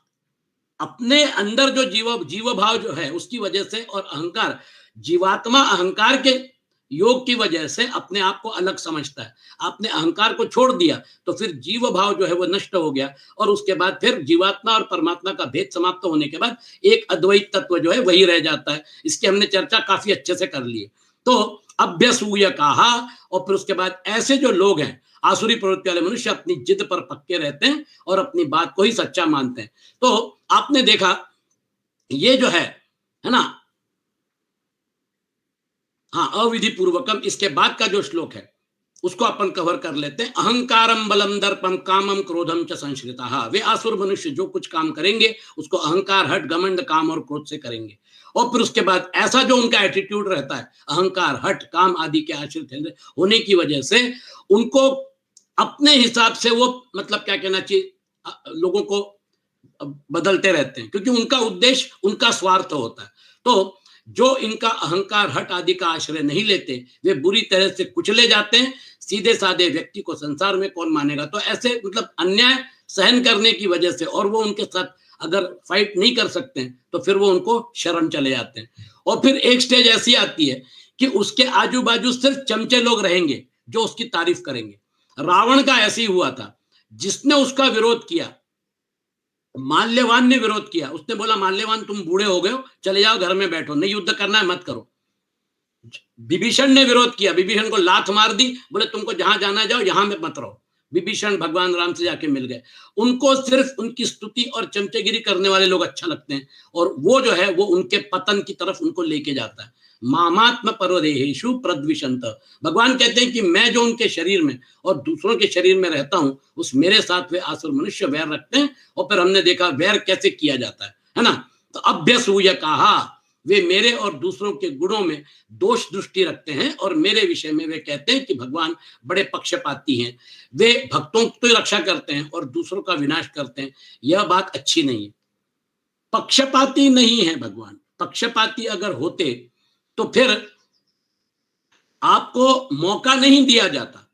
अपने अंदर जो जीव भाव जो है उसकी वजह से, और अहंकार, जीवात्मा अहंकार के योग की वजह से अपने आप को अलग समझता है। आपने अहंकार को छोड़ दिया तो फिर जीव भाव जो है वो नष्ट हो गया, और उसके बाद फिर जीवात्मा और परमात्मा का भेद समाप्त होने के बाद एक अद्वैत तत्व जो है वही रह जाता है। इसकी हमने चर्चा काफी अच्छे से कर ली है। तो अभ्यसूय कहा, और फिर उसके बाद ऐसे जो लोग हैं आसुरी प्रवृत्ति वाले मनुष्य अपनी जिद पर पक्के रहते हैं और अपनी बात को ही सच्चा मानते हैं। तो आपने देखा ये जो है ना, हाँ, अविधि पूर्वकम, इसके बाद का जो श्लोक है उसको अपन कवर कर लेते हैं। अहंकारम बलम दर्पम कामम क्रोधम च संश्रिता, वे आसुर मनुष्य जो कुछ काम करेंगे उसको अहंकार, हट, घमंड, काम और क्रोध से करेंगे। और फिर उसके बाद ऐसा जो उनका एटीट्यूड रहता है अहंकार, हट, काम आदि के आश्रित होने की वजह से उनको अपने हिसाब से वो, मतलब क्या कहना चाहिए, लोगों को बदलते रहते हैं, क्योंकि उनका उद्देश्य उनका स्वार्थ होता है। तो जो इनका अहंकार, हट आदि का आश्रय नहीं लेते वे बुरी तरह से कुचले जाते हैं। सीधे साधे व्यक्ति को संसार में कौन मानेगा। तो ऐसे मतलब अन्याय सहन करने की वजह से, और वो उनके साथ अगर फाइट नहीं कर सकते हैं तो फिर वो उनको शरण चले जाते हैं। और फिर एक स्टेज ऐसी आती है कि उसके आजू बाजू सिर्फ चमचे लोग रहेंगे जो उसकी तारीफ करेंगे। रावण का ऐसे ही हुआ था, जिसने उसका विरोध किया, माल्यवान ने विरोध किया। उसने बोला, माल्यवान तुम बूढ़े हो गए हो, चले जाओ घर में बैठो, नहीं युद्ध करना है मत करो। विभीषण ने विरोध किया, विभीषण को लात मार दी, बोले तुमको जहां जाना जाओ, यहां में मत रहो। विभीषण भगवान राम से जाके मिल गए। उनको सिर्फ उनकी स्तुति और चमचेगिरी करने वाले लोग अच्छा लगते हैं, और वो जो है वो उनके पतन की तरफ उनको लेके जाता है। मामात्म परदेहेषु प्रद्विषंत, भगवान कहते हैं कि मैं जो उनके शरीर में और दूसरों के शरीर में रहता हूं, उस मेरे साथ वे आसुर मनुष्य वैर रखते हैं। और फिर हमने देखा वैर कैसे किया जाता है ना। तो अभ्यसूय कहा, वे मेरे और दूसरों के गुणों में दोष दृष्टि रखते हैं, और मेरे विषय में वे कहते हैं कि भगवान बड़े पक्षपाती हैं। वे भक्तों की रक्षा करते हैं और दूसरों का विनाश करते हैं। यह बात अच्छी नहीं है। पक्षपाती नहीं है भगवान। पक्षपाती अगर होते तो फिर आपको मौका नहीं दिया जाता।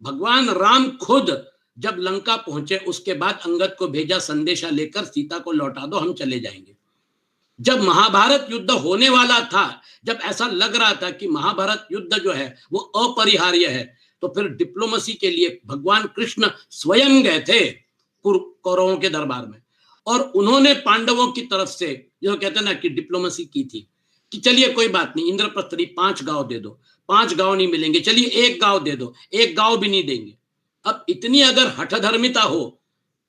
भगवान राम खुद जब लंका पहुंचे उसके बाद अंगद को भेजा संदेशा लेकर, सीता को लौटा दो, हम चले जाएंगे। जब महाभारत युद्ध होने वाला था, जब ऐसा लग रहा था कि महाभारत युद्ध जो है वो अपरिहार्य है, तो फिर डिप्लोमेसी के लिए भगवान कृष्ण स्वयं गए थे कौरवों के दरबार में, और उन्होंने पांडवों की तरफ से जो कहते हैं ना कि डिप्लोमेसी की थी कि चलिए कोई बात नहीं, इंद्रप्रस्थ 5 गांव दे दो, 5 गांव नहीं मिलेंगे, चलिए 1 गांव दे दो, 1 गांव भी नहीं देंगे। अब इतनी अगर हठधर्मिता हो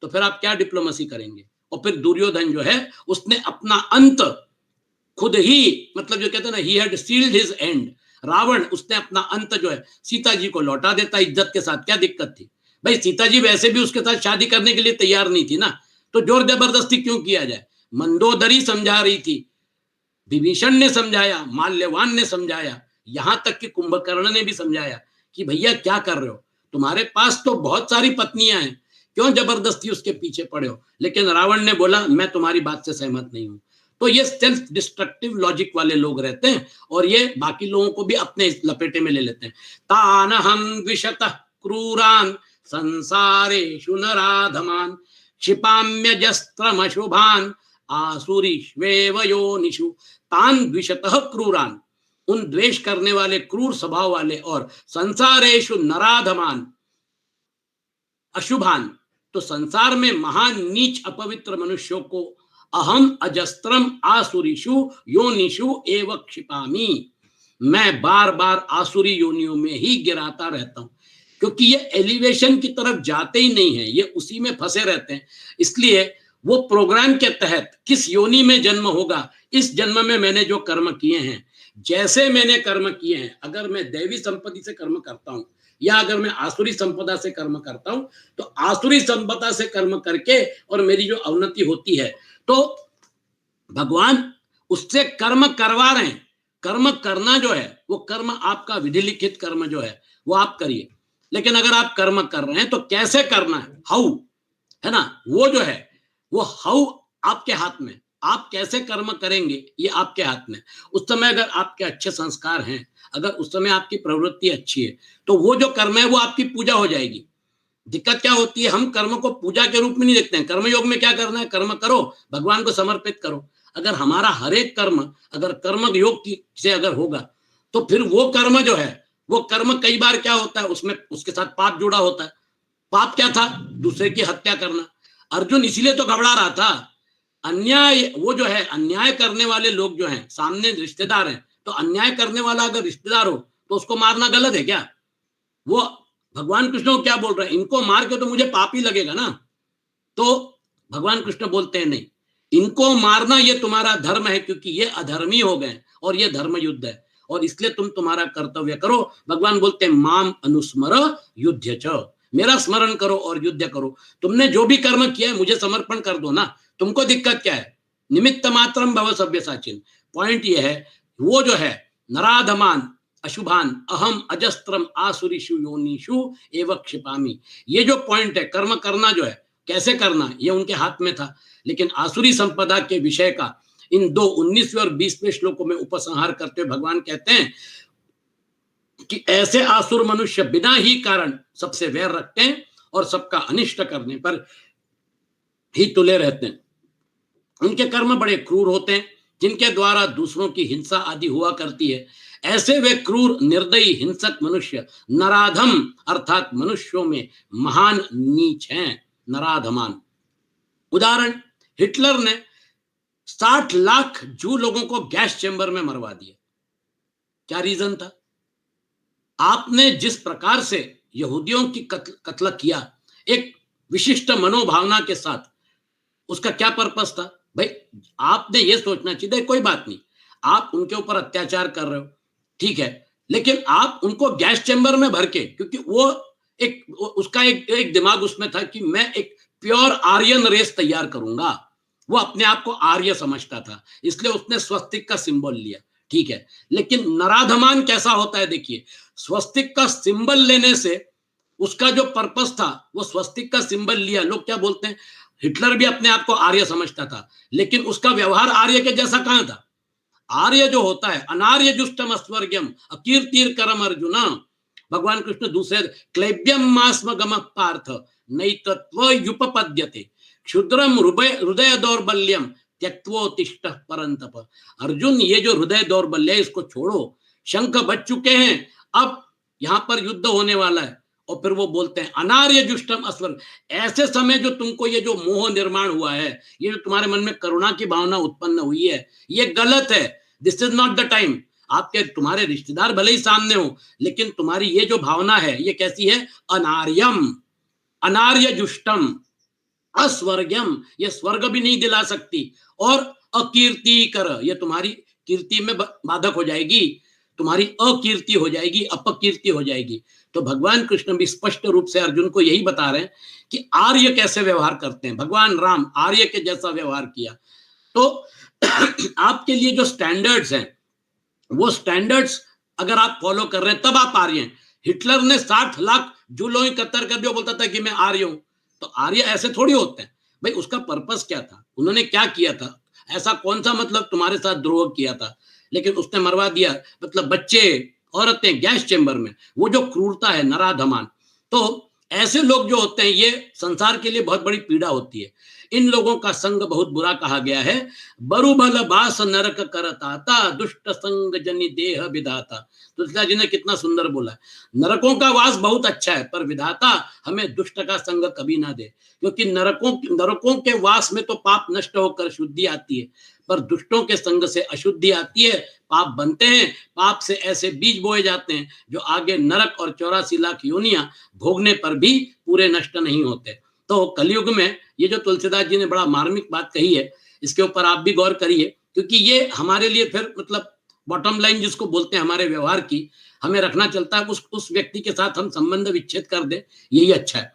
तो फिर आप क्या डिप्लोमेसी करेंगे। और फिर दुर्योधन जो है उसने अपना अंत खुद ही, मतलब जो कहते हैं ना, he had sealed his end. Ravan, उसने अपना अंत जो है सीता जी को लौटा देता इज्जत के साथ। क्या दिक्कत थी भाई, सीता जी वैसे भी उसके साथ शादी करने के लिए तैयार नहीं थी ना, तो जोर जबरदस्ती क्यों किया जाए। मंदोदरी समझा रही थी, विभीषण ने समझाया, माल्यवान ने समझाया, यहां तक कि कुंभकर्ण ने भी समझाया कि भैया क्या कर रहे हो, तुम्हारे पास तो बहुत सारी पत्नियां हैं, क्यों जबरदस्ती उसके पीछे पड़े हो। लेकिन रावण ने बोला मैं तुम्हारी बात से सहमत नहीं हूं। तो ये सेल्फ डिस्ट्रक्टिव लॉजिक वाले लोग रहते हैं, और ये बाकी लोगों को भी अपने लपेटे में ले लेते हैं। तान हम द्विशतः क्रूरान संसारेषु नराधमान क्षिपाम्यजस्त्रमशुभान आसुरीष्वेव योनिषु। तान द्विशतः क्रूरान, उन द्वेष करने वाले, क्रूर स्वभाव वाले, और संसारेषु नराधमान, अशुभान, तो संसार में महान नीच अपवित्र मनुष्यों को अहम अजस्त्रम आसुरीषु योनिषु एव क्षिपामि, मैं बार बार आसुरी योनियों में ही गिराता रहता हूं, क्योंकि ये एलिवेशन की तरफ जाते ही नहीं है, ये उसी में फंसे रहते हैं। इसलिए वो प्रोग्राम के तहत किस योनि में जन्म होगा, इस जन्म में मैंने जो कर्म किए हैं, जैसे मैंने कर्म किए हैं, अगर मैं दैवी संपत्ति से कर्म करता हूं या अगर मैं आसुरी संपदा से कर्म करता हूं, तो आसुरी संपदा से कर्म करके और मेरी जो अवनति होती है, तो भगवान उससे कर्म करवा रहे हैं। कर्म करना जो है वो कर्म आपका विधिलिखित कर्म जो है वो आप करिए, लेकिन अगर आप कर्म कर रहे हैं तो कैसे करना है, हाउ, है ना, वो जो है वो हाउ आपके हाथ में। आप कैसे कर्म करेंगे ये आपके हाथ में। उस समय अगर आपके अच्छे संस्कार हैं, अगर उस समय आपकी प्रवृत्ति अच्छी है, तो वो जो कर्म है वो आपकी पूजा हो जाएगी। दिक्कत क्या होती है, हम कर्म को पूजा के रूप में नहीं देखते हैं। कर्मयोग में क्या करना है, कर्म करो, भगवान को समर्पित करो। अगर हमारा हर एक कर्म अगर कर्म योग की से अगर होगा, तो फिर वो कर्म जो है, वो कर्म कई बार क्या होता है, उसमें उसके साथ पाप जुड़ा होता है। पाप क्या था, दूसरे की हत्या करना। अर्जुन इसीलिए तो घबरा रहा था। अन्याय, वो जो है अन्याय करने वाले लोग जो हैं, सामने रिश्तेदार हैं, तो अन्याय करने वाला अगर रिश्तेदार हो तो उसको मारना गलत है क्या? वो भगवान कृष्ण को क्या बोल रहे हैं, इनको मार के तो मुझे पाप ही लगेगा ना। तो भगवान कृष्ण बोलते हैं नहीं, इनको मारना ये तुम्हारा धर्म है, क्योंकि ये अधर्मी हो गए और ये धर्म युद्ध है, और इसलिए तुम तुम्हारा कर्तव्य करो। भगवान बोलते हैं माम अनुस्मर युद्ध च, मेरा स्मरण करो और युद्ध करो। तुमने जो भी कर्म किया है मुझे समर्पण कर दो ना, तुमको दिक्कत क्या है? निमित्त मात्रम भव सव्यसाचिन। पॉइंट ये है, वो जो है नराधमान अशुभान अहम अजस्त्रम आसुरीषु योनिषु एव क्षिपामि, ये जो पॉइंट है, कर्म करना जो है, कैसे करना, ये उनके हाथ में था। लेकिन आसुरी संपदा के विषय का इन 19वें और 20वें श्लोकों में उपसंहार करते हुए भगवान कहते हैं कि ऐसे आसुर मनुष्य बिना ही कारण सबसे वैर रखते हैं और सबका अनिष्ट करने पर ही तुले रहते हैं। उनके कर्म बड़े क्रूर होते हैं, जिनके द्वारा दूसरों की हिंसा आदि हुआ करती है। ऐसे वे क्रूर निर्दयी हिंसक मनुष्य नराधम अर्थात मनुष्यों में महान नीच हैं, नराधमान। उदाहरण, हिटलर ने 60 लाख जू लोगों को गैस चेंबर में मरवा दिया। क्या रीजन था? आपने जिस प्रकार से यहूदियों की कत्ल किया, एक विशिष्ट मनोभावना के साथ, उसका क्या पर्पस था भाई? आपने ये सोचना चाहिए, कोई बात नहीं, आप उनके ऊपर अत्याचार कर रहे हो, ठीक है, लेकिन आप उनको गैस चेंबर में भर के, क्योंकि वो उसका एक दिमाग उसमें था कि मैं एक प्योर आर्यन रेस तैयार करूंगा। वो अपने आप को आर्य समझता था, इसलिए उसने स्वस्तिक का सिंबल लिया, ठीक है। लेकिन नराधमान कैसा होता है, देखिए, स्वस्तिक का सिंबल लेने से उसका जो पर्पस था, वो स्वस्तिक का सिंबल लिया। लोग क्या बोलते हैं, हिटलर भी अपने आप को आर्य समझता था, लेकिन उसका व्यवहार आर्य के जैसा कहां था? आर्य जो होता है, अनार्य जुष्टम अस्वर्ग्यम अकीर्तिर करम अर्जुना। भगवान कृष्ण दूसरे, क्लैब्यम मास्म गम पार्थ नैतत्व युपपद्यते क्षुद्रम हृदय दौर्बल्यम त्यक्त्वोत्तिष्ठ परंतप। अर्जुन, ये जो हृदय दौर्बल्य है, इसको छोड़ो, शंख बज चुके हैं, अब यहां पर युद्ध होने वाला है। और फिर वो बोलते हैं अनार्य जुष्टम अस्वर्ग। ऐसे समय जो तुमको ये जो मोह निर्माण हुआ है, ये जो तुम्हारे मन में करुणा की भावना उत्पन्न हुई है, ये गलत है। This is not the time. आपके तुम्हारे रिश्तेदार भले ही सामने हो, लेकिन तुम्हारी ये जो भावना है, ये कैसी है? अनार्यम, अनार्य जुष्टम, अस्वर्गम, ये स्वर्ग भी नहीं दिला सकती, और अकीर्ति कर, ये तुम्हारी कीर्ति में बाधक हो जाएगी, तुम्हारी अकीर्ति हो जाएगी, अपकीर्ति हो जाएगी। तो भगवान कृष्ण भी स्पष्ट रूप से अर्जुन को यही बता रहे हैं कि आर्य कैसे व्यवहार करते हैं। भगवान राम आर्य के जैसा व्यवहार किया। तो आपके लिए जो स्टैंडर्ड्स हैं, वो स्टैंडर्ड्स अगर आप फॉलो कर रहे हैं, तब आप आर्य हैं। हिटलर ने 60 लाख जूलों की कत्ल कर दिया, बोलता था कि मैं आर्य हूं। तो आर्य ऐसे थोड़ी होते हैं भाई। उसका पर्पस क्या था, उन्होंने क्या किया था, ऐसा कौन सा मतलब तुम्हारे साथ द्रोह किया था, लेकिन उसने मरवा दिया। मतलब बच्चे औरतें गैस चेंबर में, वो जो क्रूरता है, नराधमान। तो ऐसे लोग जो होते हैं, ये संसार के लिए बहुत बड़ी पीड़ा होती है। इन लोगों का संग बहुत बुरा कहा गया है। बरुभल बास नरक करताता दुष्ट संग जनि देह विधाता। तुलसीदास जी ने कितना सुंदर बोला है, नरकों का वास बहुत अच्छा है, पर विधाता हमें दुष्ट का संग कभी ना दे। क्योंकि नरकों के वास में तो पाप नष्ट होकर शुद्धि आती है, पर दुष्टों के संग से अशुद्धि आती है, पाप बनते हैं। पाप से ऐसे बीज बोए जाते हैं जो आगे नरक और 84 लाख योनियां भोगने पर भी पूरे नष्ट नहीं होते। तो कलयुग में ये जो तुलसीदास जी ने बड़ा मार्मिक बात कही है, इसके ऊपर आप भी गौर करिए, क्योंकि ये हमारे लिए फिर मतलब बॉटम लाइन जिसको बोलते हैं हमारे व्यवहार की, हमें रखना चलता है। उस व्यक्ति के साथ हम संबंध विच्छेद कर दे, यही अच्छा है।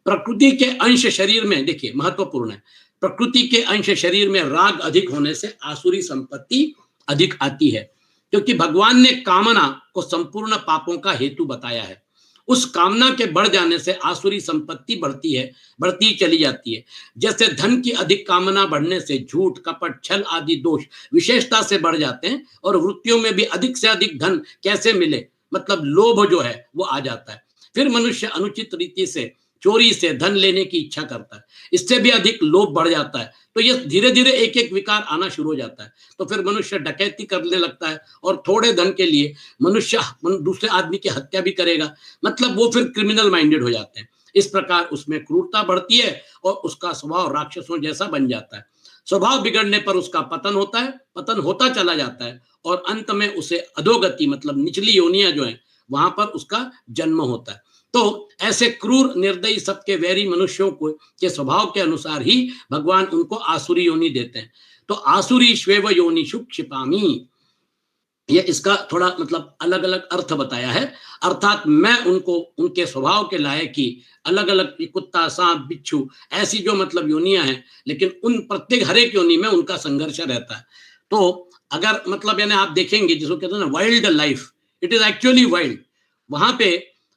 प्रकृति के अंश शरीर में, देखिए महत्वपूर्ण है, प्रकृति के अंश शरीर में राग अधिक होने से आसुरी संपत्ति अधिक आती है, क्योंकि भगवान ने कामना को संपूर्ण पापों का हेतु बताया है। उस कामना के बढ़ जाने से आसुरी संपत्ति बढ़ती चली जाती है। जैसे धन की अधिक कामना बढ़ने से झूठ कपट छल आदि दोष विशेषता से बढ़ जाते हैं, और वृत्तियों में भी अधिक से अधिक धन कैसे मिले, मतलब लोभ जो है वो आ जाता है। फिर मनुष्य अनुचित रीति से चोरी से धन लेने की इच्छा करता है, इससे भी अधिक लोभ बढ़ जाता है, तो ये धीरे धीरे एक एक विकार आना शुरू हो जाता है। तो फिर मनुष्य डकैती करने लगता है और थोड़े धन के लिए मनुष्य दूसरे आदमी की हत्या भी करेगा, मतलब वो फिर क्रिमिनल माइंडेड हो जाते हैं। इस प्रकार उसमें क्रूरता बढ़ती है और उसका स्वभाव राक्षसों जैसा बन जाता है। स्वभाव बिगड़ने पर उसका पतन होता है, पतन होता चला जाता है और अंत में उसे अधोगति मतलब निचली योनियां जो है वहां पर उसका जन्म होता है। तो ऐसे क्रूर निर्दयी सबके वैरी मनुष्यों को के स्वभाव के अनुसार ही भगवान उनको आसुरी योनि देते हैं। तो आसुरी श्वेव योनिषु क्षिपामि, ये इसका थोड़ा मतलब अलग अलग अर्थ बताया है, अर्थात मैं उनको उनके स्वभाव के लायक ही अलग अलग कुत्ता सांप बिच्छू ऐसी जो मतलब योनियां हैं, लेकिन उन प्रत्येक हर एक योनि में उनका संघर्ष रहता है। तो अगर मतलब यानी आप देखेंगे जिसको कहते हैं ना wild life, it is actually wild, वहां पे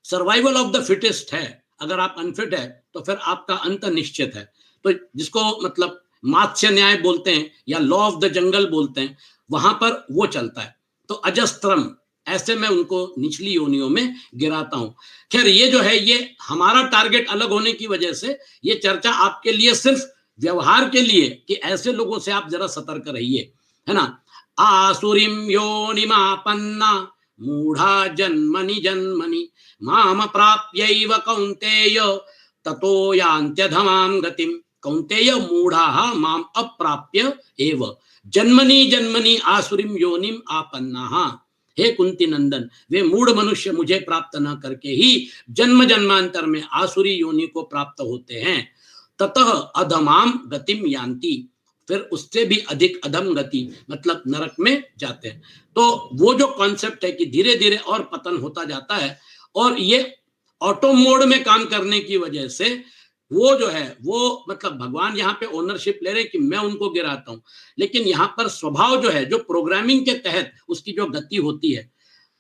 सर्वाइवल ऑफ द फिटेस्ट है। अगर आप अनफिट है तो फिर आपका अंत निश्चित है। तो जिसको मतलब मात्स्य न्याय बोलते हैं या लॉ ऑफ द जंगल बोलते हैं, वहां पर वो चलता है। तो अजस्त्रम, ऐसे मैं उनको निचली योनियों में गिराता हूं। खैर ये जो है ये हमारा टारगेट अलग होने की वजह से ये चर्चा आपके लिए सिर्फ व्यवहार के लिए कि ऐसे लोगों से आप जरा सतर्क रहिए, है ना। आसुरीम योनिमापन्ना मूढ़ा जन्मनि जन्मनि माम प्राप्यैव कौन्तेय ततो यान्त्यधमां गतिम। कौन्तेय मूढ़ाः माम अप्राप्य एव जन्मनि जन्मनि आसुरीम योनिम आपन्नाः। हे कुंती नंदन, वे मूढ़ मनुष्य मुझे प्राप्त न करके ही जन्म जन्मांतर में आसुरी योनि को प्राप्त होते हैं। ततः अधमाम गतिम यान्ति, फिर उससे भी अधिक अधम गति मतलब नरक में जाते हैं। तो वो जो कॉन्सेप्ट है कि धीरे धीरे और पतन होता जाता है, और ये ऑटो मोड में काम करने की वजह से वो जो है वो मतलब भगवान यहाँ पे ओनरशिप ले रहे हैं कि मैं उनको गिराता हूं, लेकिन यहाँ पर स्वभाव जो है जो प्रोग्रामिंग के तहत उसकी जो गति होती है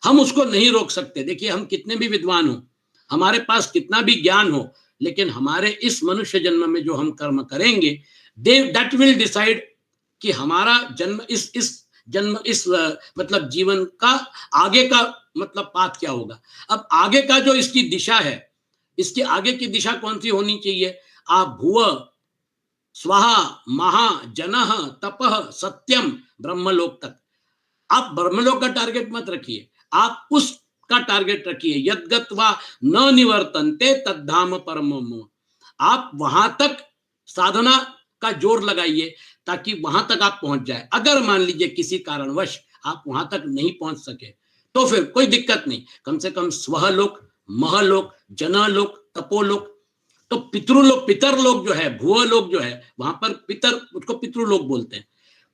हम उसको नहीं रोक सकते। देखिए हम कितने भी विद्वान हो, हमारे पास कितना भी ज्ञान हो, लेकिन हमारे इस मनुष्य जन्म में जो हम कर्म करेंगे दैट विल डिसाइड कि हमारा जन्म इस जन्म इस मतलब जीवन का आगे का मतलब पाथ क्या होगा। अब आगे का जो इसकी दिशा है, इसके आगे की दिशा कौन सी होनी चाहिए। आप भुव स्वाहा महा जनः तपः सत्यम ब्रह्मलोक तक, आप ब्रह्मलोक का टारगेट मत रखिए, आप उसका टारगेट रखिए। यद्गत्वा न निवर्तन्ते तद्धाम परमं मम। आप वहां तक साधना का जोर लगाइए ताकि वहां तक आप पहुंच जाए। अगर मान लीजिए किसी कारणवश आप वहां तक नहीं पहुंच सके तो फिर कोई दिक्कत नहीं, कम से कम स्वलोक महलोक जनलोक तपोलोक, तो पितृलोक पितर लोग जो है भूलोक जो है वहां पर पितर उसको पितृलोक बोलते हैं।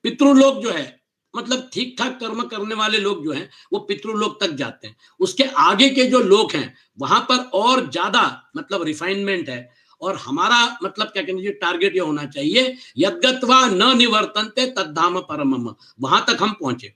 पितृलोक जो है मतलब ठीक ठाक कर्म करने वाले लोग जो हैं वो पितृलोक तक जाते हैं। उसके आगे के जो लोग हैं वहां पर और ज्यादा मतलब रिफाइनमेंट है। और हमारा मतलब क्या कहते हैं टारगेट ये होना चाहिए यद्गत्वा न निवर्तन्ते तद्धाम परमम, वहां तक हम पहुंचे।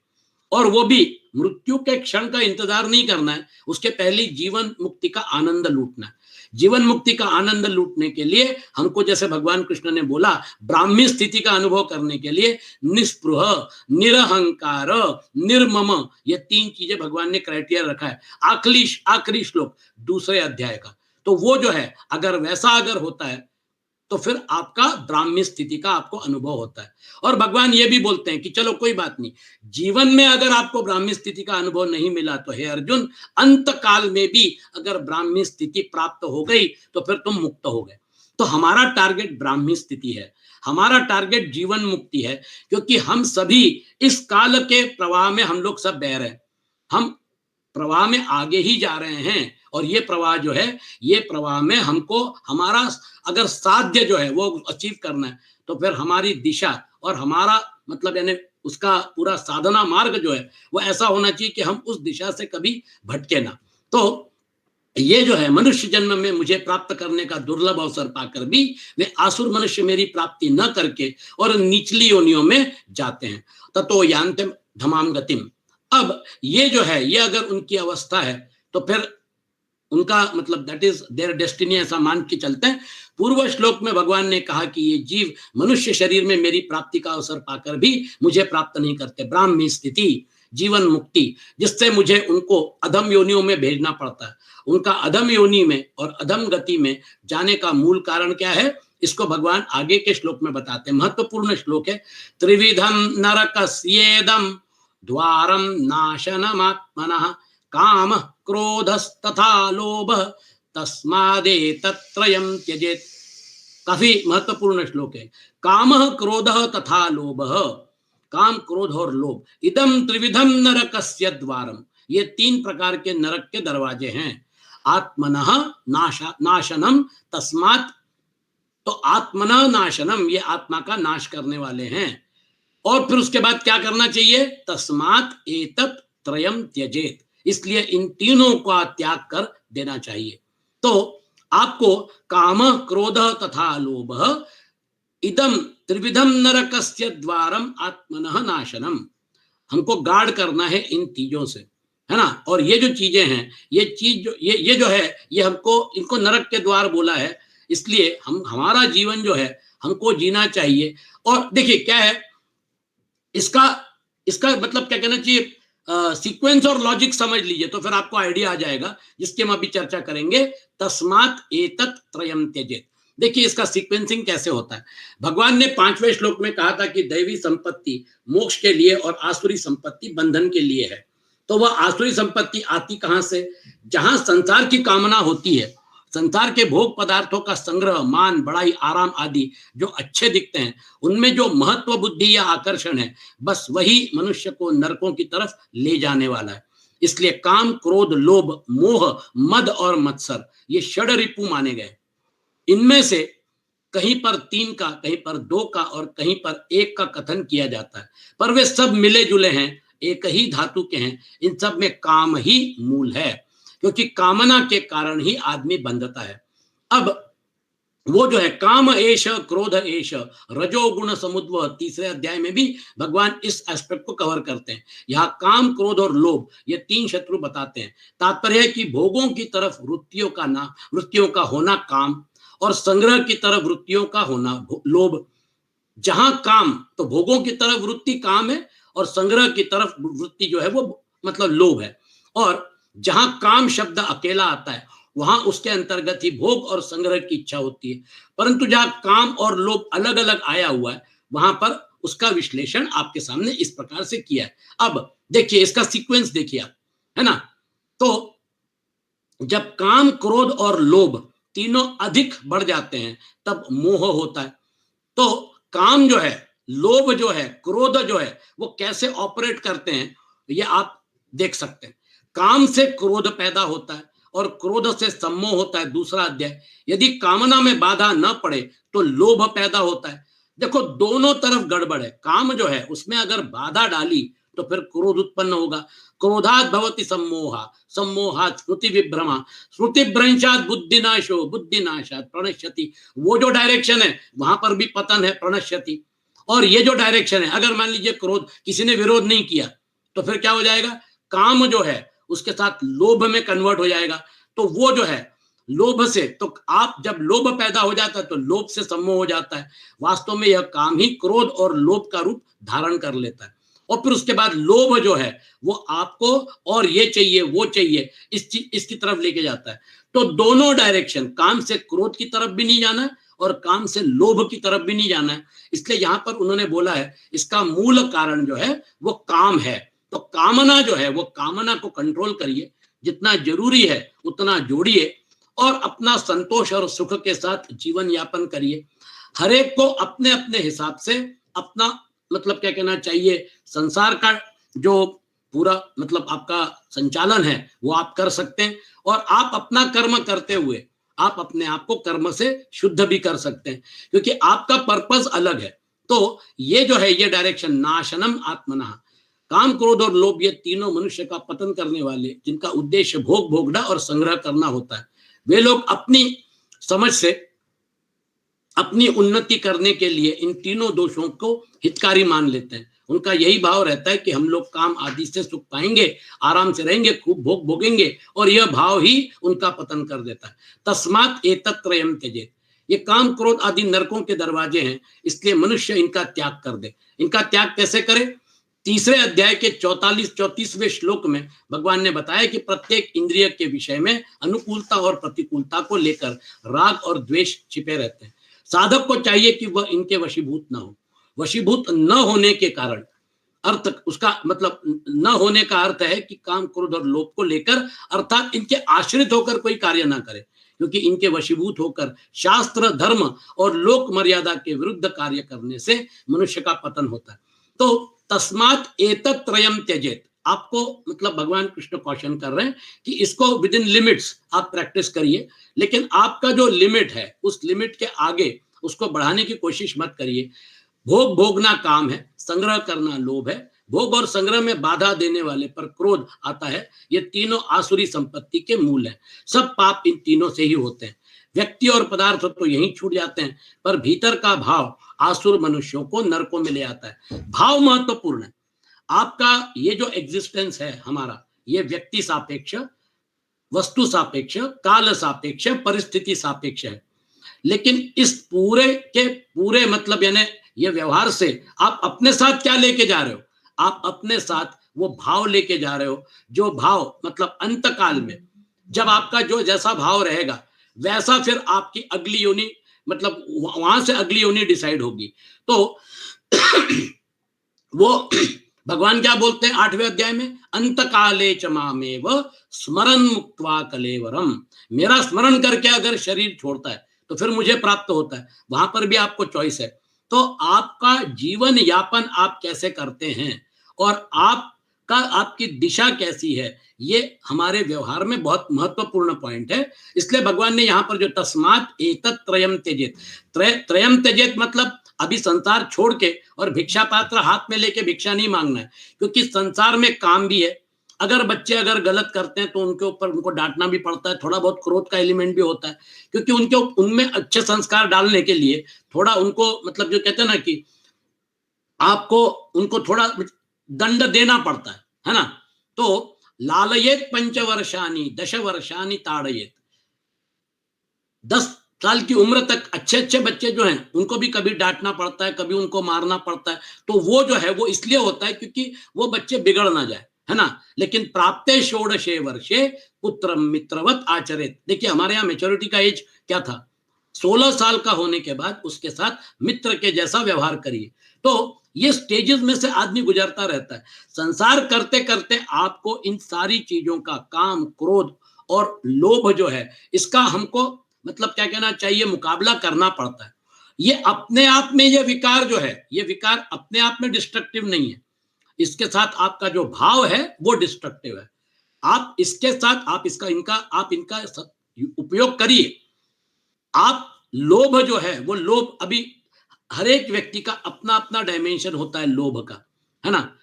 और वो भी मृत्यु के क्षण का इंतजार नहीं करना है, उसके पहले जीवन मुक्ति का आनंद लूटना है। जीवन मुक्ति का आनंद लूटने के लिए हमको जैसे भगवान कृष्ण ने बोला ब्राह्मी स्थिति का अनुभव करने के लिए निस्पृह निरहंकार निर्मम, ये तीन चीजें भगवान ने क्राइटेरिया रखा है। आखिरी श्लोक दूसरे अध्याय का, तो वो जो है अगर वैसा अगर होता है तो फिर आपका ब्राह्मी स्थिति का आपको अनुभव होता है। और भगवान ये भी बोलते हैं कि चलो कोई बात नहीं, जीवन में अगर आपको ब्राह्मी स्थिति का अनुभव नहीं मिला तो हे अर्जुन अंत काल में भी अगर ब्राह्मी स्थिति प्राप्त हो गई तो फिर तुम मुक्त हो गए। तो हमारा टारगेट ब्राह्मी स्थिति है, हमारा टारगेट जीवन मुक्ति है, क्योंकि हम सभी इस काल के प्रवाह में हम लोग सब बह रहे हैं, हम प्रवाह में आगे ही जा रहे हैं। और ये प्रवाह जो है ये प्रवाह में हमको हमारा अगर साध्य जो है वो अचीव करना है तो फिर हमारी दिशा और हमारा मतलब यानी उसका पूरा साधना मार्ग जो है वो ऐसा होना चाहिए कि हम उस दिशा से कभी भटके ना। तो ये जो है मनुष्य जन्म में मुझे प्राप्त करने का दुर्लभ अवसर पाकर भी वे आसुर मनुष्य मेरी प्राप्ति न करके और निचली योनियों में जाते हैं। ततो यान्ते धमाम गतिम। अब ये जो है ये अगर उनकी अवस्था है तो फिर उनका मतलब दैट इज देयर डेस्टिनी, ऐसा मान के चलते हैं। पूर्व श्लोक में भगवान ने कहा कि ये जीव मनुष्य शरीर में मेरी प्राप्ति का अवसर पाकर भी मुझे प्राप्त नहीं करते, ब्राह्मी स्थिति जीवन मुक्ति, जिससे मुझे उनको अधम योनियों में भेजना पड़ता है। उनका अधम योनि में और अधम गति में जाने का मूल कारण क्या है, इसको भगवान आगे के श्लोक में बताते हैं। महत्वपूर्ण श्लोक है। त्रिविधम नरकस्येदम द्वारम नाशनमात्मनः काम क्रोधस्तथा लोभ तस्मादेतत्त्रयं त्यजेत्। काफी महत्वपूर्ण श्लोक है। कामः क्रोधः तथा लोभः, काम क्रोध और लोभ, इदम त्रिविधम नरकस्य द्वारम, ये 3 प्रकार के नरक के दरवाजे हैं। आत्मनः नाशनम तस्मात्, तो आत्मनः नाशनम, ये आत्मा का नाश करने वाले हैं। और फिर उसके बाद क्या करना चाहिए, तस्मात् एतत् त्रयं त्यजेत्, इसलिए इन तीनों का त्याग कर देना चाहिए। तो आपको काम क्रोध तथा लोभ इदम त्रिविधम नरकस्य द्वारम आत्मनः नाशनम, हमको गार्ड करना है इन चीजों से, है ना। और ये जो चीजें हैं, ये चीज जो ये जो है, ये हमको, इनको नरक के द्वार बोला है, इसलिए हमारा जीवन जो है हमको जीना चाहिए। और देखिए क्या है इसका इसका मतलब क्या कहना चाहिए, सीक्वेंस और लॉजिक समझ लीजिए तो फिर आपको आइडिया आ जाएगा, जिसके हम अभी चर्चा करेंगे। तस्मात् एतत् त्रयं त्यजेत्, देखिए इसका सीक्वेंसिंग कैसे होता है। भगवान ने 5वें श्लोक में कहा था कि दैवी संपत्ति मोक्ष के लिए और आसुरी संपत्ति बंधन के लिए है। तो वह आसुरी संपत्ति आती कहां से, जहां संसार की कामना होती है, संसार के भोग पदार्थों का संग्रह, मान, बड़ाई, आराम आदि जो अच्छे दिखते हैं, उनमें जो महत्व बुद्धि या आकर्षण है, बस वही मनुष्य को नरकों की तरफ ले जाने वाला है। इसलिए काम क्रोध लोभ मोह मद और मत्सर, ये षड रिपु माने गए। इनमें से कहीं पर 3 का, कहीं पर 2 का और कहीं पर 1 का कथन किया जाता है, पर वे सब मिले जुले हैं, एक ही धातु के हैं। इन सब में काम ही मूल है, क्योंकि कामना के कारण ही आदमी बंधता है। अब वो जो है काम एष क्रोध एष रजोगुण समुद्भव, 3रे अध्याय में भी भगवान इस एस्पेक्ट को कवर करते हैं। यहाँ काम क्रोध और लोभ, ये 3 शत्रु बताते हैं। तात्पर्य है कि भोगों की तरफ वृत्तियों का होना काम, और संग्रह की तरफ वृत्तियों का होना लोभ। जहां काम, तो भोगों की तरफ वृत्ति काम है और संग्रह की तरफ वृत्ति जो है वो मतलब लोभ है। और जहां काम शब्द अकेला आता है, वहां उसके अंतर्गत ही भोग और संग्रह की इच्छा होती है। परंतु जहां काम और लोभ अलग अलग आया हुआ है, वहां पर उसका विश्लेषण आपके सामने इस प्रकार से किया है। अब देखिए इसका सीक्वेंस देखिए आप, है ना। तो जब काम क्रोध और लोभ तीनों अधिक बढ़ जाते हैं, तब मोह होता है। तो काम जो है, लोभ जो है, क्रोध जो है, वो कैसे ऑपरेट करते हैं, ये आप देख सकते हैं। काम से क्रोध पैदा होता है और क्रोध से सम्मोह होता है, 2रा अध्याय। यदि कामना में बाधा न पड़े तो लोभ पैदा होता है। देखो दोनों तरफ गड़बड़ है। काम जो है उसमें अगर बाधा डाली तो फिर क्रोध उत्पन्न होगा। क्रोधात् भवति सम्मोहा, सम्मोहात् स्मृति विभ्रमा, स्मृति भ्रंशात् बुद्धिनाशो, बुद्धिनाशात् प्रणश्यति। वो जो डायरेक्शन है वहां पर भी पतन है, प्रणश्यति। और ये जो डायरेक्शन है, अगर मान लीजिए क्रोध, किसी ने विरोध नहीं किया तो फिर क्या हो जाएगा, काम जो है उसके साथ लोभ में कन्वर्ट हो जाएगा। तो वो जो है लोभ से, तो आप जब लोभ पैदा हो जाता है तो लोभ से सम्मोह हो जाता है। वास्तव में यह काम ही क्रोध और लोभ का रूप धारण कर लेता है। और फिर उसके बाद लोभ जो है वो आपको और ये चाहिए वो चाहिए इसकी तरफ लेके जाता है। तो दोनों डायरेक्शन, काम से क्रोध की तरफ भी नहीं जाना है और काम से लोभ की तरफ भी नहीं जाना है। इसलिए यहां पर उन्होंने बोला है इसका मूल कारण जो है वो काम है। तो कामना जो है वो कामना को कंट्रोल करिए, जितना जरूरी है उतना जोड़िए और अपना संतोष और सुख के साथ जीवन यापन करिए। हर एक को अपने अपने हिसाब से अपना मतलब क्या कहना चाहिए, संसार का जो पूरा मतलब आपका संचालन है वो आप कर सकते हैं। और आप अपना कर्म करते हुए आप अपने आप को कर्म से शुद्ध भी कर सकते हैं, क्योंकि आपका पर्पस अलग है। तो ये जो है ये डायरेक्शन, नाशनम आत्मनः, काम क्रोध और लोभ, ये तीनों मनुष्य का पतन करने वाले, जिनका उद्देश्य भोग भोगना और संग्रह करना होता है, वे लोग अपनी समझ से अपनी उन्नति करने के लिए इन तीनों दोषों को हितकारी मान लेते हैं। उनका यही भाव रहता है कि हम लोग काम आदि से सुख पाएंगे, आराम से रहेंगे, खूब भोग भोगेंगे, और यह भाव ही उनका पतन कर देता है। तस्मात् एतत् त्रयं त्यजेत्, ये काम क्रोध आदि नरकों के दरवाजे हैं, इसलिए मनुष्य इनका त्याग कर दे। इनका त्याग कैसे करे, तीसरे अध्याय के 34वें श्लोक में भगवान ने बताया कि प्रत्येक इंद्रिय के विषय में अनुकूलता और प्रतिकूलता को लेकर राग और द्वेष छिपे रहते हैं। साधक को चाहिए कि वह इनके वशीभूत न हो। वशीभूत न होने के कारण अर्थ, उसका मतलब न होने का अर्थ है कि काम, क्रोध और लोभ को लेकर, अर्थात इनके आश्रित होकर कोई कार्य ना करे, क्योंकि इनके वशीभूत होकर शास्त्र, धर्म और लोक मर्यादा के विरुद्ध कार्य करने से मनुष्य का पतन होता है। तो तस्मात् एतत् त्रयम् त्यजेत, आपको मतलब भगवान कृष्ण क्वेश्चन कर रहे हैं कि इसको विद इन लिमिट्स आप प्रैक्टिस करिए, लेकिन आपका जो लिमिट है उस लिमिट के आगे उसको बढ़ाने की कोशिश मत करिए। भोग भोगना काम है, संग्रह करना लोभ है, भोग और संग्रह में बाधा देने वाले पर क्रोध आता है। ये तीनों आसुरी संपत्ति के मूल हैं। सब पाप इन तीनों से ही होते हैं। व्यक्ति और पदार्थ तो यहीं छूट जाते हैं, पर भीतर का भाव आसुर मनुष्यों को नरकों में ले आता है। भाव महत्वपूर्ण है। आपका ये जो एग्जिस्टेंस है हमारा, ये व्यक्ति सापेक्ष, वस्तु सापेक्ष, काल सापेक्ष, परिस्थिति सापेक्ष है। लेकिन इस पूरे के पूरे मतलब यानी ये व्यवहार से आप अपने साथ क्या लेके जा रहे हो? आप अपने साथ वो भाव लेके जा रहे हो, जो भाव मतलब अंत काल में जब आपका जो जैसा भाव रहेगा वैसा फिर आपकी अगली योनि, मतलब वहां से अगली योनि डिसाइड होगी। तो वो भगवान क्या बोलते हैं 8वें अध्याय में, अंत काले च मामेव स्मरन मुक्त्वा कलेवरम, मेरा स्मरण करके अगर शरीर छोड़ता है तो फिर मुझे प्राप्त होता है। वहां पर भी आपको चॉइस है। तो आपका जीवन यापन आप कैसे करते हैं और आपका आपकी दिशा कैसी है, ये हमारे व्यवहार में बहुत महत्वपूर्ण पॉइंट है। इसलिए भगवान ने यहाँ पर जो तस्मात् एतत् त्रयम् त्यजेत, त्रयम् त्यजेत मतलब अभी संसार छोड़ के और भिक्षा पात्र हाथ में लेके भिक्षा नहीं मांगना है, क्योंकि संसार में काम भी है। अगर बच्चे अगर गलत करते हैं तो उनके ऊपर उनको डांटना भी पड़ता है, थोड़ा बहुत क्रोध का एलिमेंट भी होता है, क्योंकि उनमें अच्छे संस्कार डालने के लिए थोड़ा उनको मतलब जो कहते हैं ना कि आपको उनको थोड़ा दंड देना पड़ता है ना। तो लालयेत पंचवर्षानि 10 वर्षानि ताड़येत, 10 साल की उम्र तक अच्छे बच्चे जो हैं उनको भी कभी डांटना पड़ता है, कभी उनको मारना पड़ता है। तो वो जो है वो इसलिए होता है क्योंकि वो बच्चे बिगड़ ना जाए, है ना। लेकिन प्राप्ते षोडशे वर्षे पुत्रम मित्रवत आचरेत, देखिए हमारे यहाँ मेच्योरिटी का एज क्या था, 16 साल का होने के बाद उसके साथ मित्र के जैसा व्यवहार करिए। तो ये स्टेजेस में से आदमी गुजरता रहता है। संसार करते करते आपको इन सारी चीजों का, काम, क्रोध और लोभ जो है, इसका हमको मतलब क्या कहना चाहिए, मुकाबला करना पड़ता है। ये अपने आप में ये विकार जो है, ये विकार अपने आप में डिस्ट्रक्टिव नहीं है। इसके साथ आपका जो भाव है वो डिस्ट्रक्टिव है। आप इसके साथ आप इनका उपयोग करिए। आप लोभ जो है वो लोभ, अभी हर एक व्यक्ति का अपना अपना डायमेंशन होता है लोभ का, है ना।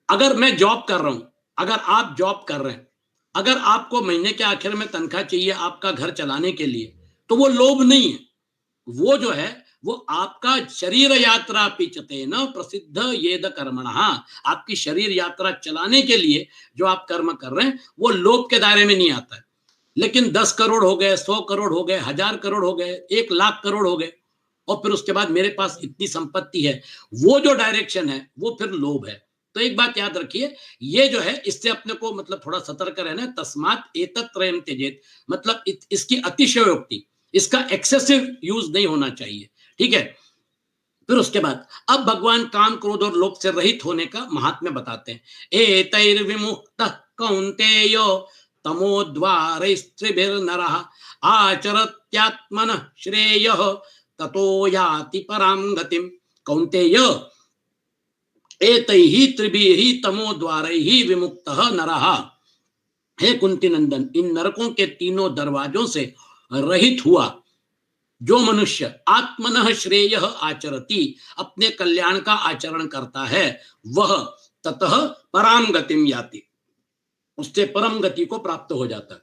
अगर मैं जॉब कर रहा हूं, अगर आप जॉब कर रहे हैं, अगर आपको महीने के आखिर में तनख्वाह चाहिए आपका घर चलाने के लिए, तो वो लोभ नहीं है। वो जो है वो आपका शरीर यात्रा पिचते न प्रसिद्ध येद कर्मणः, आपकी शरीर यात्रा चलाने के लिए जो आप कर्म कर रहे हैं वो लोभ के दायरे में नहीं आता है। लेकिन 10 करोड़ हो गए, 100 करोड़ हो गए, 1000 करोड़ हो गए, 1 लाख करोड़ हो गए, और फिर उसके बाद मेरे पास इतनी संपत्ति है, वो जो डायरेक्शन है वो फिर लोभ है। तो एक बात याद रखिए, ये जो है इससे अपने को मतलब थोड़ा सतर्क रहना है। तस्मात् एतत् त्रयम् त्यजेत मतलब इसकी अतिशयोक्ति, इसका एक्सेसिव यूज नहीं होना चाहिए, ठीक है। फिर उसके बाद अब भगवान काम, क्रोध और लोभ से रहित होने का महात्म्य बताते हैं। एतैर्विमुक्तः कौन्तेयो तमोद्वारैस्त्रिभिर्नरः आचरत्यात्मनः श्रेयः ततो याति परां गतिम्। कौन्तेय एतैः त्रिभिः तमोद्वारैः विमुक्तः नरः, हे कुंती नंदन, इन नरकों के तीनों दरवाजों से रहित हुआ जो मनुष्य आत्मनः श्रेयः आचरति, अपने कल्याण का आचरण करता है, वह ततः पराम गतिम याति, उससे परम गति को प्राप्त हो जाता है।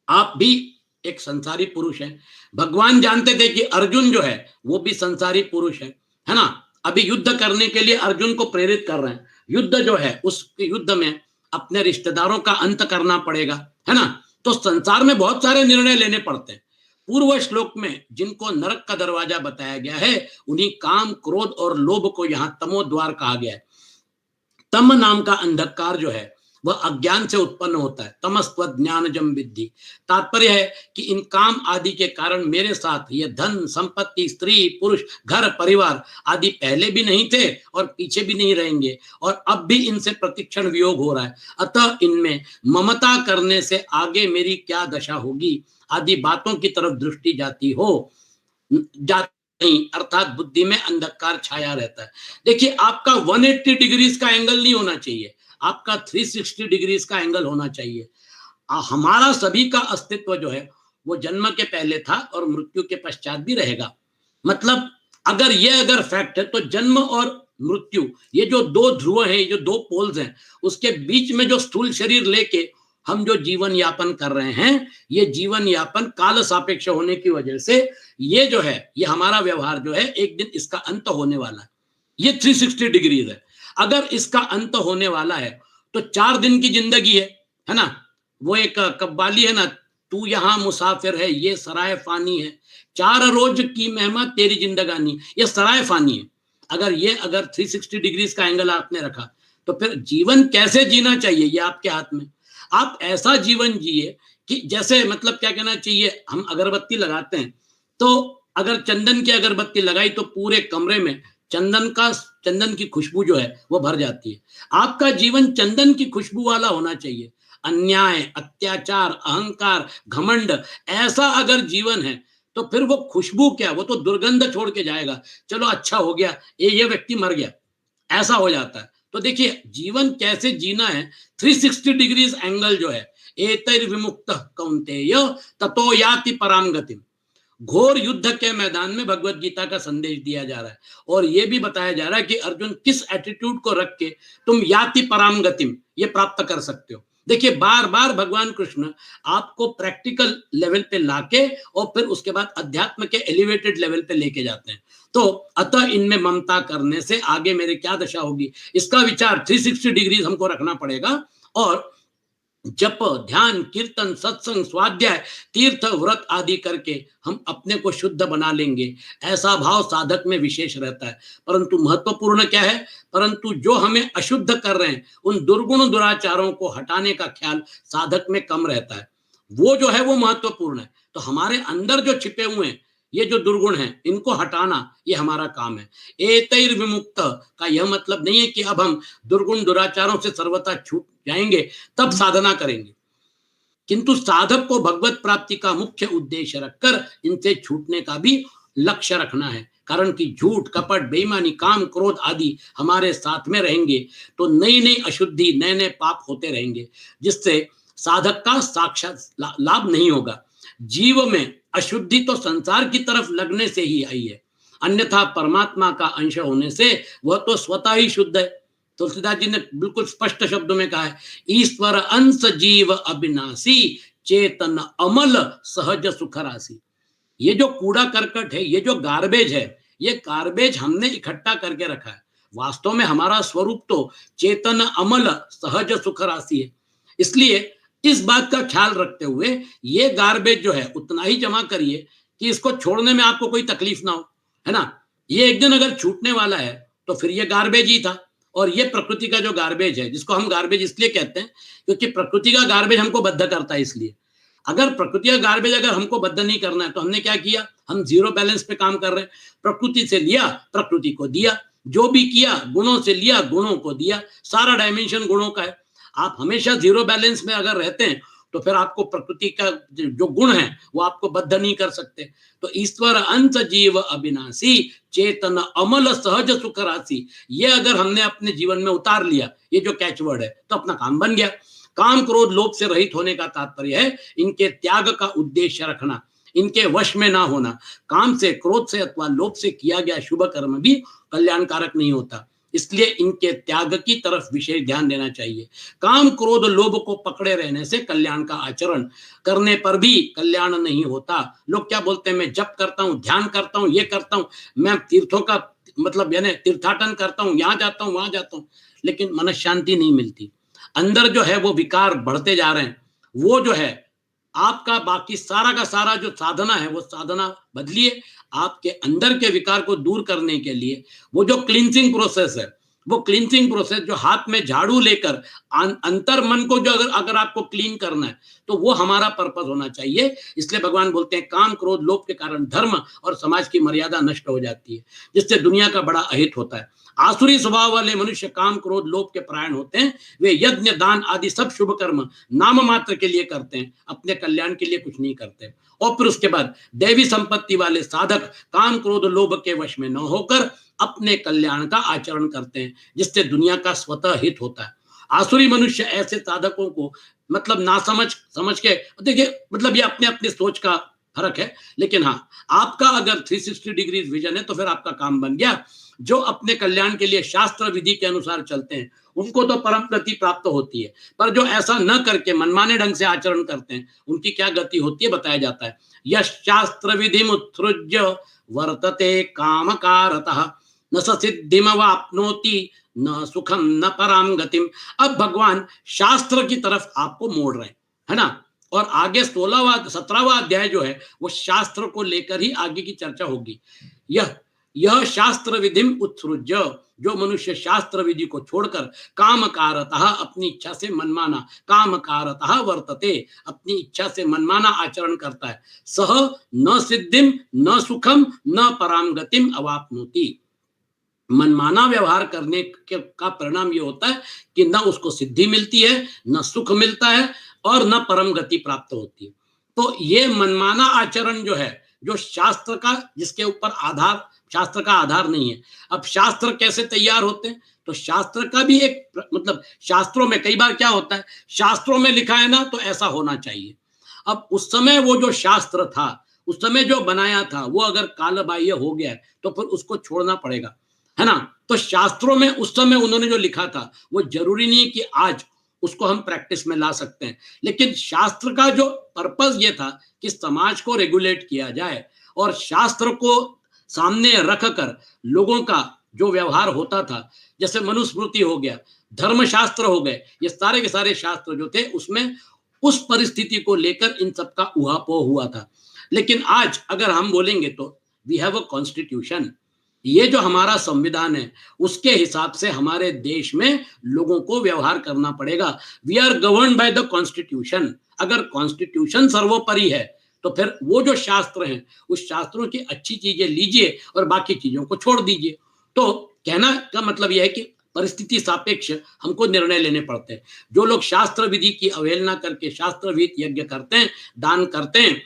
आप भी एक संसारी पुरुष हैं। भगवान जानते थे कि अर्जुन जो है वो भी संसारी पुरुष है ना। अभी युद्ध करने के लिए अर्जुन को प्रेरित कर रहे हैं। युद्ध जो है उस युद्ध में अपने रिश्तेदारों का अंत करना पड़ेगा, है ना। तो संसार में बहुत सारे निर्णय लेने पड़ते हैं। पूर्व श्लोक में जिनको नरक का दरवाजा बताया गया है, उन्हीं काम, क्रोध और लोभ को यहाँ तमोद्वार कहा गया है। तम नाम का अंधकार जो है वह अज्ञान से उत्पन्न होता है। तमस्त्व ज्ञानजम विद्धि। तात्पर्य है कि इन काम आदि के कारण मेरे साथ ये धन संपत्ति स्त्री पुरुष घर परिवार आदि पहले भी नहीं थे और पीछे भी नहीं रहेंगे, और अब भी इनसे प्रतिक्षण वियोग हो रहा है। अतः इनमें ममता करने से आगे मेरी क्या दशा होगी आदि बातों की तरफ दृष्टि जाती नहीं, अर्थात बुद्धि में अंधकार छाया रहता है। देखिए, आपका 180 डिग्रीज का एंगल नहीं होना चाहिए, आपका 360 डिग्रीज का एंगल होना चाहिए। हमारा सभी का अस्तित्व जो है वो जन्म के पहले था और मृत्यु के पश्चात भी रहेगा। मतलब अगर फैक्ट है तो जन्म और मृत्यु, ये जो दो ध्रुव हैं, जो दो पोल्स हैं, उसके बीच में जो स्थूल शरीर लेके हम जो जीवन यापन कर रहे हैं, ये जीवन यापन काल सापेक्ष होने की वजह से ये जो है, ये हमारा व्यवहार जो है, एक दिन इसका अंत होने वाला है। ये 360 डिग्रीज है। अगर इसका अंत होने वाला है तो 4 दिन की जिंदगी है ना। वो एक कव्वाली है ना, तू यहाँ मुसाफिर है ये सराय फानी है, 4 रोज की मेहमा तेरी जिंदगानी। ये सराय फानी है। अगर 360 डिग्रीज का एंगल आपने रखा तो फिर जीवन कैसे जीना चाहिए ये आपके हाथ में। आप ऐसा जीवन जिए कि जैसे, मतलब क्या कहना चाहिए, हम अगरबत्ती लगाते हैं तो अगर चंदन की अगरबत्ती लगाई तो पूरे कमरे में चंदन की खुशबू जो है वो भर जाती है। आपका जीवन चंदन की खुशबू वाला होना चाहिए। अन्याय, अत्याचार, अहंकार, घमंड, ऐसा अगर जीवन है तो फिर वो खुशबू क्या, वो तो दुर्गंध छोड़ के जाएगा। चलो अच्छा हो गया, ये व्यक्ति मर गया, ऐसा हो जाता है। तो देखिए, जीवन कैसे जीना है, 360 डिग्रीज एंगल जो है, एतैर विमुक्त कौन्तेय ततो याति पराम गतिम। घोर युद्ध के मैदान में भगवत गीता का संदेश दिया जा रहा है और यह भी बताया जा रहा है कि अर्जुन, किस एटीट्यूड को रख के तुम याति पराम गतिम ये प्राप्त कर सकते हो। देखिए, बार बार भगवान कृष्ण आपको प्रैक्टिकल लेवल पे लाके और फिर उसके बाद अध्यात्म के एलिवेटेड लेवल पे लेके जाते हैं। तो अतः इनमें ममता करने से आगे मेरे क्या दशा होगी, इसका विचार 360 डिग्री हमको रखना पड़ेगा। और जप, ध्यान, कीर्तन, सत्संग, स्वाध्याय, तीर्थ, व्रत आदि करके हम अपने को शुद्ध बना लेंगे, ऐसा भाव साधक में विशेष रहता है। परंतु महत्वपूर्ण क्या है, परंतु जो हमें अशुद्ध कर रहे हैं उन दुर्गुण दुराचारों को हटाने का ख्याल साधक में कम रहता है। वो जो है वो महत्वपूर्ण है। तो हमारे अंदर जो छिपे हुए हैं ये जो दुर्गुण हैं, इनको हटाना ये हमारा काम है। एतैर विमुक्त का यह मतलब नहीं है कि अब हम दुर्गुण दुराचारों से सर्वथा छूट जाएंगे तब साधना करेंगे, किंतु साधक को भगवत प्राप्ति का मुख्य उद्देश्य रखकर इनसे छूटने का भी लक्ष्य रखना है। कारण कि झूठ, कपट, बेईमानी, काम, क्रोध आदि हमारे साथ में रहेंगे तो नई नई अशुद्धि, नए नए पाप होते रहेंगे, जिससे साधक का साक्षात लाभ नहीं होगा। जीव में अशुद्धि तो संसार की तरफ लगने से ही आई है, अन्यथा परमात्मा का अंश होने से वह तो स्वतः ही शुद्ध है। तुलसीदास जी ने बिल्कुल स्पष्ट शब्दों में कहा है, ईश्वर अंश जीव अविनाशी, चेतन अमल सहज सुख राशि। ये जो कूड़ा करकट है, ये जो गार्बेज है, ये गार्बेज हमने इकट्ठा करके रखा है। वास्तव में हमारा स्वरूप तो चेतन अमल सहज सुख राशि है। इसलिए इस बात का ख्याल रखते हुए ये गार्बेज जो है उतना ही जमा करिए कि इसको छोड़ने में आपको कोई तकलीफ ना हो, है ना। ये एक दिन अगर छूटने वाला है तो फिर ये गार्बेज ही था। और ये प्रकृति का जो गार्बेज है, जिसको हम गार्बेज इसलिए कहते हैं क्योंकि प्रकृति का गार्बेज हमको बद्ध करता है। इसलिए अगर प्रकृति का गार्बेज अगर हमको बद्ध नहीं करना है तो हमने क्या किया, हम जीरो बैलेंस पे काम कर रहे हैं। प्रकृति से लिया, प्रकृति को दिया, जो भी किया गुणों से लिया, गुणों को दिया। सारा डायमेंशन गुणों का है। आप हमेशा जीरो बैलेंस में अगर रहते हैं तो फिर आपको प्रकृति का जो गुण है वो आपको बद्ध नहीं कर सकते। तो ईश्वर अंश जीव अविनाशी, चेतन अमल सहज सुख राशि, ये अगर हमने अपने जीवन में उतार लिया, ये जो कैचवर्ड है, तो अपना काम बन गया। काम, क्रोध, लोभ से रहित होने का तात्पर्य है इनके त्याग का उद्देश्य रखना, इनके वश में ना होना। काम से, क्रोध से अथवा लोभ से किया गया शुभ कर्म भी कल्याणकारक नहीं होता, इसलिए इनके त्याग की तरफ विशेष ध्यान देना चाहिए। काम, क्रोध, लोभ को पकड़े रहने से कल्याण का आचरण करने पर भी कल्याण नहीं होता। लोग क्या बोलते हैं, मैं जप करता हूँ, ध्यान करता हूँ, ये करता हूँ, मैं तीर्थों का मतलब यानी तीर्थाटन करता हूँ, यहाँ जाता हूँ, वहां जाता हूँ, लेकिन मन शांति नहीं मिलती। अंदर जो है वो विकार बढ़ते जा रहे हैं। वो जो है आपका बाकी सारा का सारा जो साधना है वो साधना बदलिए। आपके अंदर के विकार को दूर करने के लिए वो जो क्लींसिंग प्रोसेस है, वो क्लींसिंग प्रोसेस जो हाथ में झाड़ू लेकर अंतर मन को जो अगर आपको क्लीन करना है तो वो हमारा पर्पस होना चाहिए। इसलिए भगवान बोलते हैं काम क्रोध लोभ के कारण धर्म और समाज की मर्यादा नष्ट हो जाती है, जिससे दुनिया का बड़ा अहित होता है। आसुरी स्वभाव वाले मनुष्य काम क्रोध लोभ के परायण होते हैं। वे यज्ञ दान आदि सब शुभ कर्म नाम मात्र के लिए करते हैं, अपने कल्याण के लिए कुछ नहीं करते। और फिर उसके बाद दैवी संपत्ति वाले साधक काम क्रोध लोभ के वश में न होकर अपने कल्याण का आचरण करते हैं, जिससे दुनिया का स्वतः हित होता है। आसुरी मनुष्य ऐसे साधकों को मतलब ना समझ के, देखिए मतलब ये अपने अपने सोच का फर्क है, लेकिन हाँ आपका अगर 360 डिग्री विजन है तो फिर आपका काम बन गया। जो अपने कल्याण के लिए शास्त्र विधि के अनुसार चलते हैं उनको तो परम गति प्राप्त होती है, पर जो ऐसा न करके मनमाने ढंग से आचरण करते हैं उनकी क्या गति होती है बताया जाता है। यश शास्त्र विधि मुत्सृज्य वर्तते कामकारतः न स सिद्धिमवाप्नोति न सुखम न पराम गतिम। अब भगवान शास्त्र की तरफ आपको मोड़ रहे हैं, है ना। और आगे 17वां अध्याय जो है वो शास्त्र को लेकर ही आगे की चर्चा होगी। यह शास्त्र विधि उत्सृज्य, जो मनुष्य शास्त्र विधि को छोड़कर कामकारतः अपनी इच्छा से मनमाना, कामकारतः वर्तते अपनी इच्छा से मनमाना आचरण करता है, सह न सिद्धिम न सुखम न पराम गतिम अवाप्नोति। मनमाना व्यवहार करने का परिणाम ये होता है कि न उसको सिद्धि मिलती है, न सुख मिलता है और न परम गति प्राप्त होती है। तो ये मनमाना आचरण जो है, जो शास्त्र का, जिसके ऊपर आधार शास्त्र का आधार नहीं है। अब शास्त्र कैसे तैयार होते हैं, तो शास्त्र का भी एक मतलब शास्त्रों में कई बार क्या होता है, शास्त्रों में लिखा है ना तो ऐसा होना चाहिए। अब उस समय वो जो शास्त्र था, उस समय जो बनाया था, वो अगर कालबाह्य हो गया है तो फिर उसको छोड़ना पड़ेगा, है ना। तो शास्त्रों में उस समय उन्होंने जो लिखा था वो जरूरी नहीं कि आज उसको हम प्रैक्टिस में ला सकते हैं, लेकिन शास्त्र का जो पर्पस ये था कि समाज को रेगुलेट किया जाए और शास्त्र को सामने रखकर लोगों का जो व्यवहार होता था, जैसे मनुस्मृति हो गया, धर्मशास्त्र हो गए, ये सारे के सारे शास्त्र जो थे उसमें उस परिस्थिति को लेकर इन सबका उहापोह हुआ था। लेकिन आज अगर हम बोलेंगे तो वी हैव अ कॉन्स्टिट्यूशन, ये जो हमारा संविधान है उसके हिसाब से हमारे देश में लोगों को व्यवहार करना पड़ेगा। We are govern by the constitution. अगर कॉन्स्टिट्यूशन सर्वोपरि है तो फिर वो जो शास्त्र हैं उस शास्त्रों की अच्छी चीजें लीजिए और बाकी चीजों को छोड़ दीजिए। तो कहना का मतलब यह है कि परिस्थिति सापेक्ष हमको निर्णय लेने पड़ते हैं। जो लोग शास्त्र विधि की अवहेलना करके शास्त्र विहित यज्ञ करते हैं, दान करते हैं,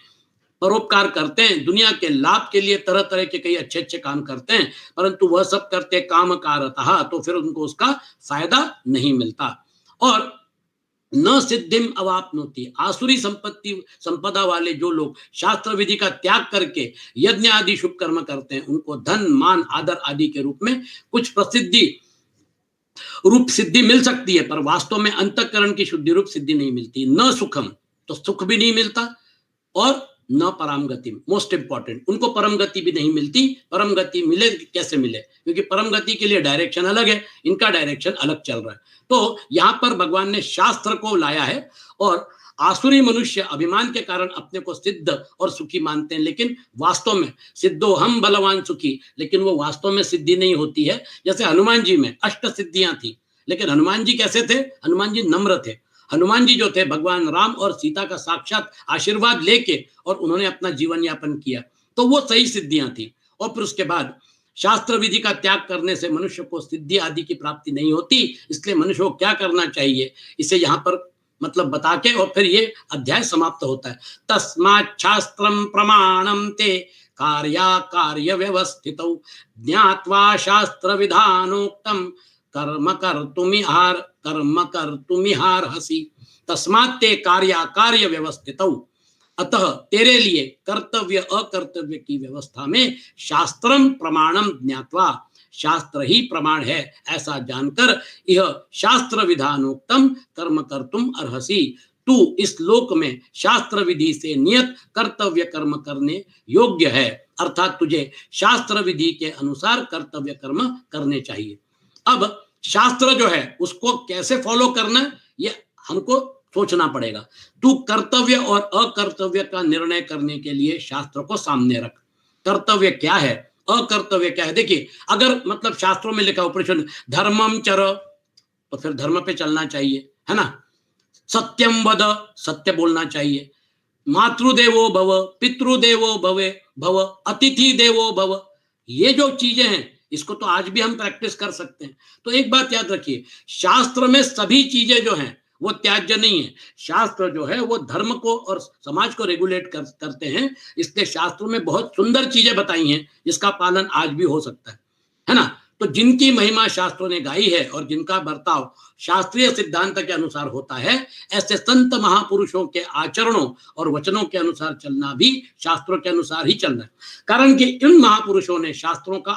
परोपकार करते हैं, दुनिया के लाभ के लिए तरह तरह के कई अच्छे अच्छे काम करते हैं, परंतु वह सब करते कामकारतः, तो फिर उनको उसका फायदा नहीं मिलता। और न सिद्धिम अवाप्नोति, आसुरी संपदा वाले जो लोग शास्त्र विधि का त्याग करके यज्ञ आदि शुभ कर्म करते हैं, उनको धन मान आदर आदि के रूप में कुछ प्रसिद्धि रूप सिद्धि मिल सकती है, पर वास्तव में अंतःकरण की शुद्धि रूप सिद्धि नहीं मिलती। न सुखम, तो सुख भी नहीं मिलता, और न परम गति, मोस्ट इंपॉर्टेंट, उनको परम गति भी नहीं मिलती। परम गति मिले कैसे मिले, क्योंकि परम गति के लिए डायरेक्शन अलग है, इनका डायरेक्शन अलग चल रहा है। तो यहां पर भगवान ने शास्त्र को लाया है। और आसुरी मनुष्य अभिमान के कारण अपने को सिद्ध और सुखी मानते हैं, लेकिन वास्तव में सिद्धो हम बलवान सुखी, लेकिन वो वास्तव में सिद्धि नहीं होती है। जैसे हनुमान जी में अष्ट सिद्धियां थी, लेकिन हनुमान जी कैसे थे, हनुमान जी नम्र थे। हनुमान जी जो थे भगवान राम और सीता का साक्षात आशीर्वाद लेके और उन्होंने अपना जीवन यापन किया, तो वो सही सिद्धियां थी। और फिर उसके बाद शास्त्र विधि का त्याग करने से मनुष्य को सिद्धि आदि की प्राप्ति नहीं होती। इसलिए मनुष्य को क्या करना चाहिए, इसे यहाँ पर मतलब बता के और फिर ये अध्याय समाप्त होता है। तस्मात् शास्त्रम प्रमाणम ते कार्या कार्य व्यवस्थितौ ज्ञात्वा शास्त्र विधानोक्तम कर्म कर्तुमिहार्हसि। तस्मात् ते कार्या कार्य व्यवस्थितौ, अतः तेरे लिए कर्तव्य अकर्तव्य की व्यवस्था में शास्त्रम प्रमाणम ज्ञात्वा, शास्त्र ही प्रमाण है ऐसा जानकर, यह शास्त्र विधानोक्तम कर्म कर्तुम अर्हसि, तू इस लोक में शास्त्र विधि से नियत कर्तव्य कर्म करने योग्य है। अर्थात तुझे शास्त्र विधि के अनुसार कर्तव्य कर्म करने चाहिए। अब शास्त्र जो है उसको कैसे फॉलो करना है ये हमको सोचना पड़ेगा। तू कर्तव्य और अकर्तव्य का निर्णय करने के लिए शास्त्र को सामने रख। कर्तव्य क्या है अकर्तव्य क्या है? देखिए, अगर मतलब शास्त्रों में लिखा उपनिषद धर्मम चर, तो फिर धर्म पे चलना चाहिए, है ना? सत्यम वद, सत्य बोलना चाहिए। मातृदेवो भव, पितृदेवो भवे भव, अतिथि देवो भव, ये जो चीजें हैं इसको तो आज भी हम प्रैक्टिस कर सकते हैं। तो एक बात याद रखिए, शास्त्र में सभी चीजें जो हैं वो त्याज्य नहीं है। शास्त्र जो है वो धर्म को और समाज को रेगुलेट करते हैं, इसलिए शास्त्रों में बहुत सुंदर चीजें बताई हैं जिसका पालन आज भी हो सकता है ना? तो जिनकी महिमा शास्त्रों ने गाई है और जिनका बर्ताव शास्त्रीय सिद्धांत के अनुसार होता है, ऐसे संत महापुरुषों के आचरणों और वचनों के अनुसार चलना भी शास्त्रों के अनुसार ही चलना है। कारण कि इन महापुरुषों ने शास्त्रों का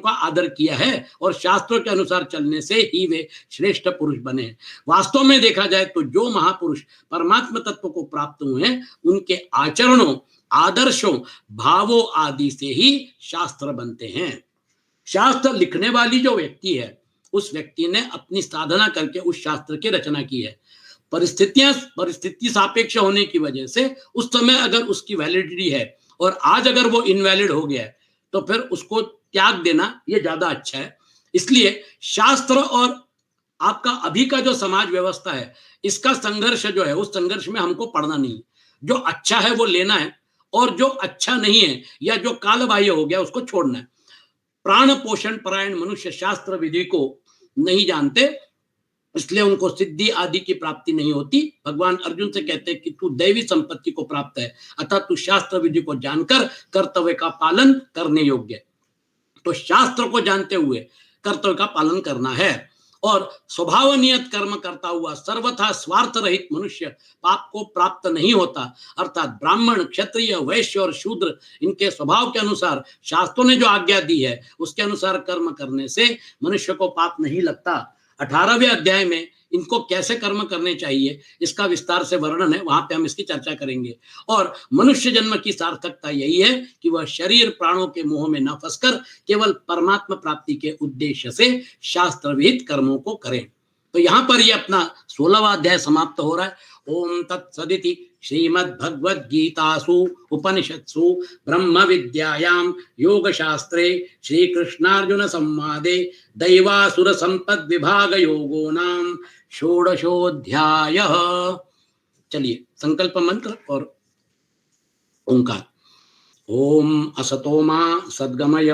आदर किया है और शास्त्रों के अनुसार चलने से ही वे श्रेष्ठ पुरुष बने हैं। वास्तव में देखा जाए तो जो महापुरुष परमात्मा तत्व को प्राप्त हुए हैं, उनके आचरणों, आदर्शों, भावों आदि से ही शास्त्र बनते हैं। शास्त्र लिखने वाली जो व्यक्ति है, उस व्यक्ति ने अपनी साधना करके उस शास्त्र की रचना की है। परिस्थिति सापेक्ष होने की वजह से उस समय अगर उसकी वैलिडिटी है और आज अगर वो इनवैलिड हो गया है, तो फिर उसको त्याग देना ये ज्यादा अच्छा है। इसलिए शास्त्र और आपका अभी का जो समाज व्यवस्था है, इसका संघर्ष जो है, उस संघर्ष में हमको पड़ना नहीं है। जो अच्छा है वो लेना है और जो अच्छा नहीं है या जो कालबाह्य हो गया उसको छोड़ना है। प्राण पोषण परायण मनुष्य शास्त्र विधि को नहीं जानते, इसलिए उनको सिद्धि आदि की प्राप्ति नहीं होती। भगवान अर्जुन से कहते हैं कि तू दैवी संपत्ति को प्राप्त है, अतः तू शास्त्र विधि को जानकर कर्तव्य का पालन करने योग्य है। तो शास्त्र को जानते हुए कर्तव्य का पालन करना है और स्वभाव नियत कर्म करता हुआ सर्वथा स्वार्थ रहित मनुष्य पाप को प्राप्त नहीं होता। अर्थात ब्राह्मण, क्षत्रिय, वैश्य और शूद्र इनके स्वभाव के अनुसार शास्त्रों ने जो आज्ञा दी है उसके अनुसार कर्म करने से मनुष्य को पाप नहीं लगता। 18वें अध्याय में इनको कैसे कर्म करने चाहिए इसका विस्तार से वर्णन है, वहां पे हम इसकी चर्चा करेंगे। और मनुष्य जन्म की सार्थकता यही है कि वह शरीर प्राणों के मोह में न फंसकर केवल परमात्मा प्राप्ति के उद्देश्य से शास्त्र विहित कर्मों को करें। तो यहाँ पर ये अपना 16वां अध्याय समाप्त हो रहा है। ओम तत्सदिति श्रीमद्भगवद्गीतासु उपनिषत्सु ब्रह्म विद्यायां योग शास्त्रे श्री कृष्णार्जुन संवादे दैवासुर संपद विभाग योगो नाम षोडशोऽध्यायः। चलिए संकल्प मंत्र और ओंकार। ओम असतो मा सद्गमय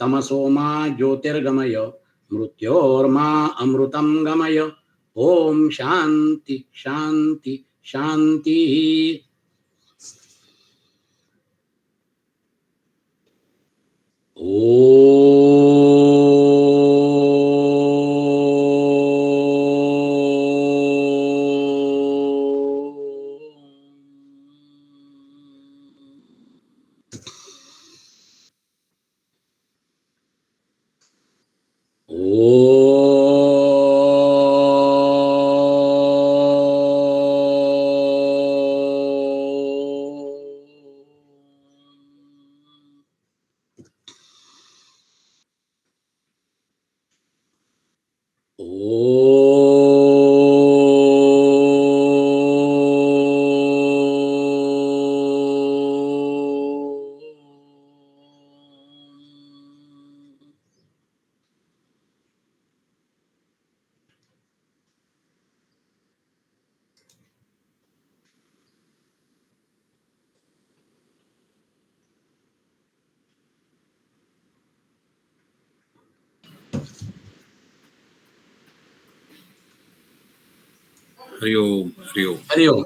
तमसो मा ज्योतिर्गमय मृत्योर्मा अमृतं गमय। ओम शांति शांति शांति। हरि ओम हरि ओम। हरि ओम।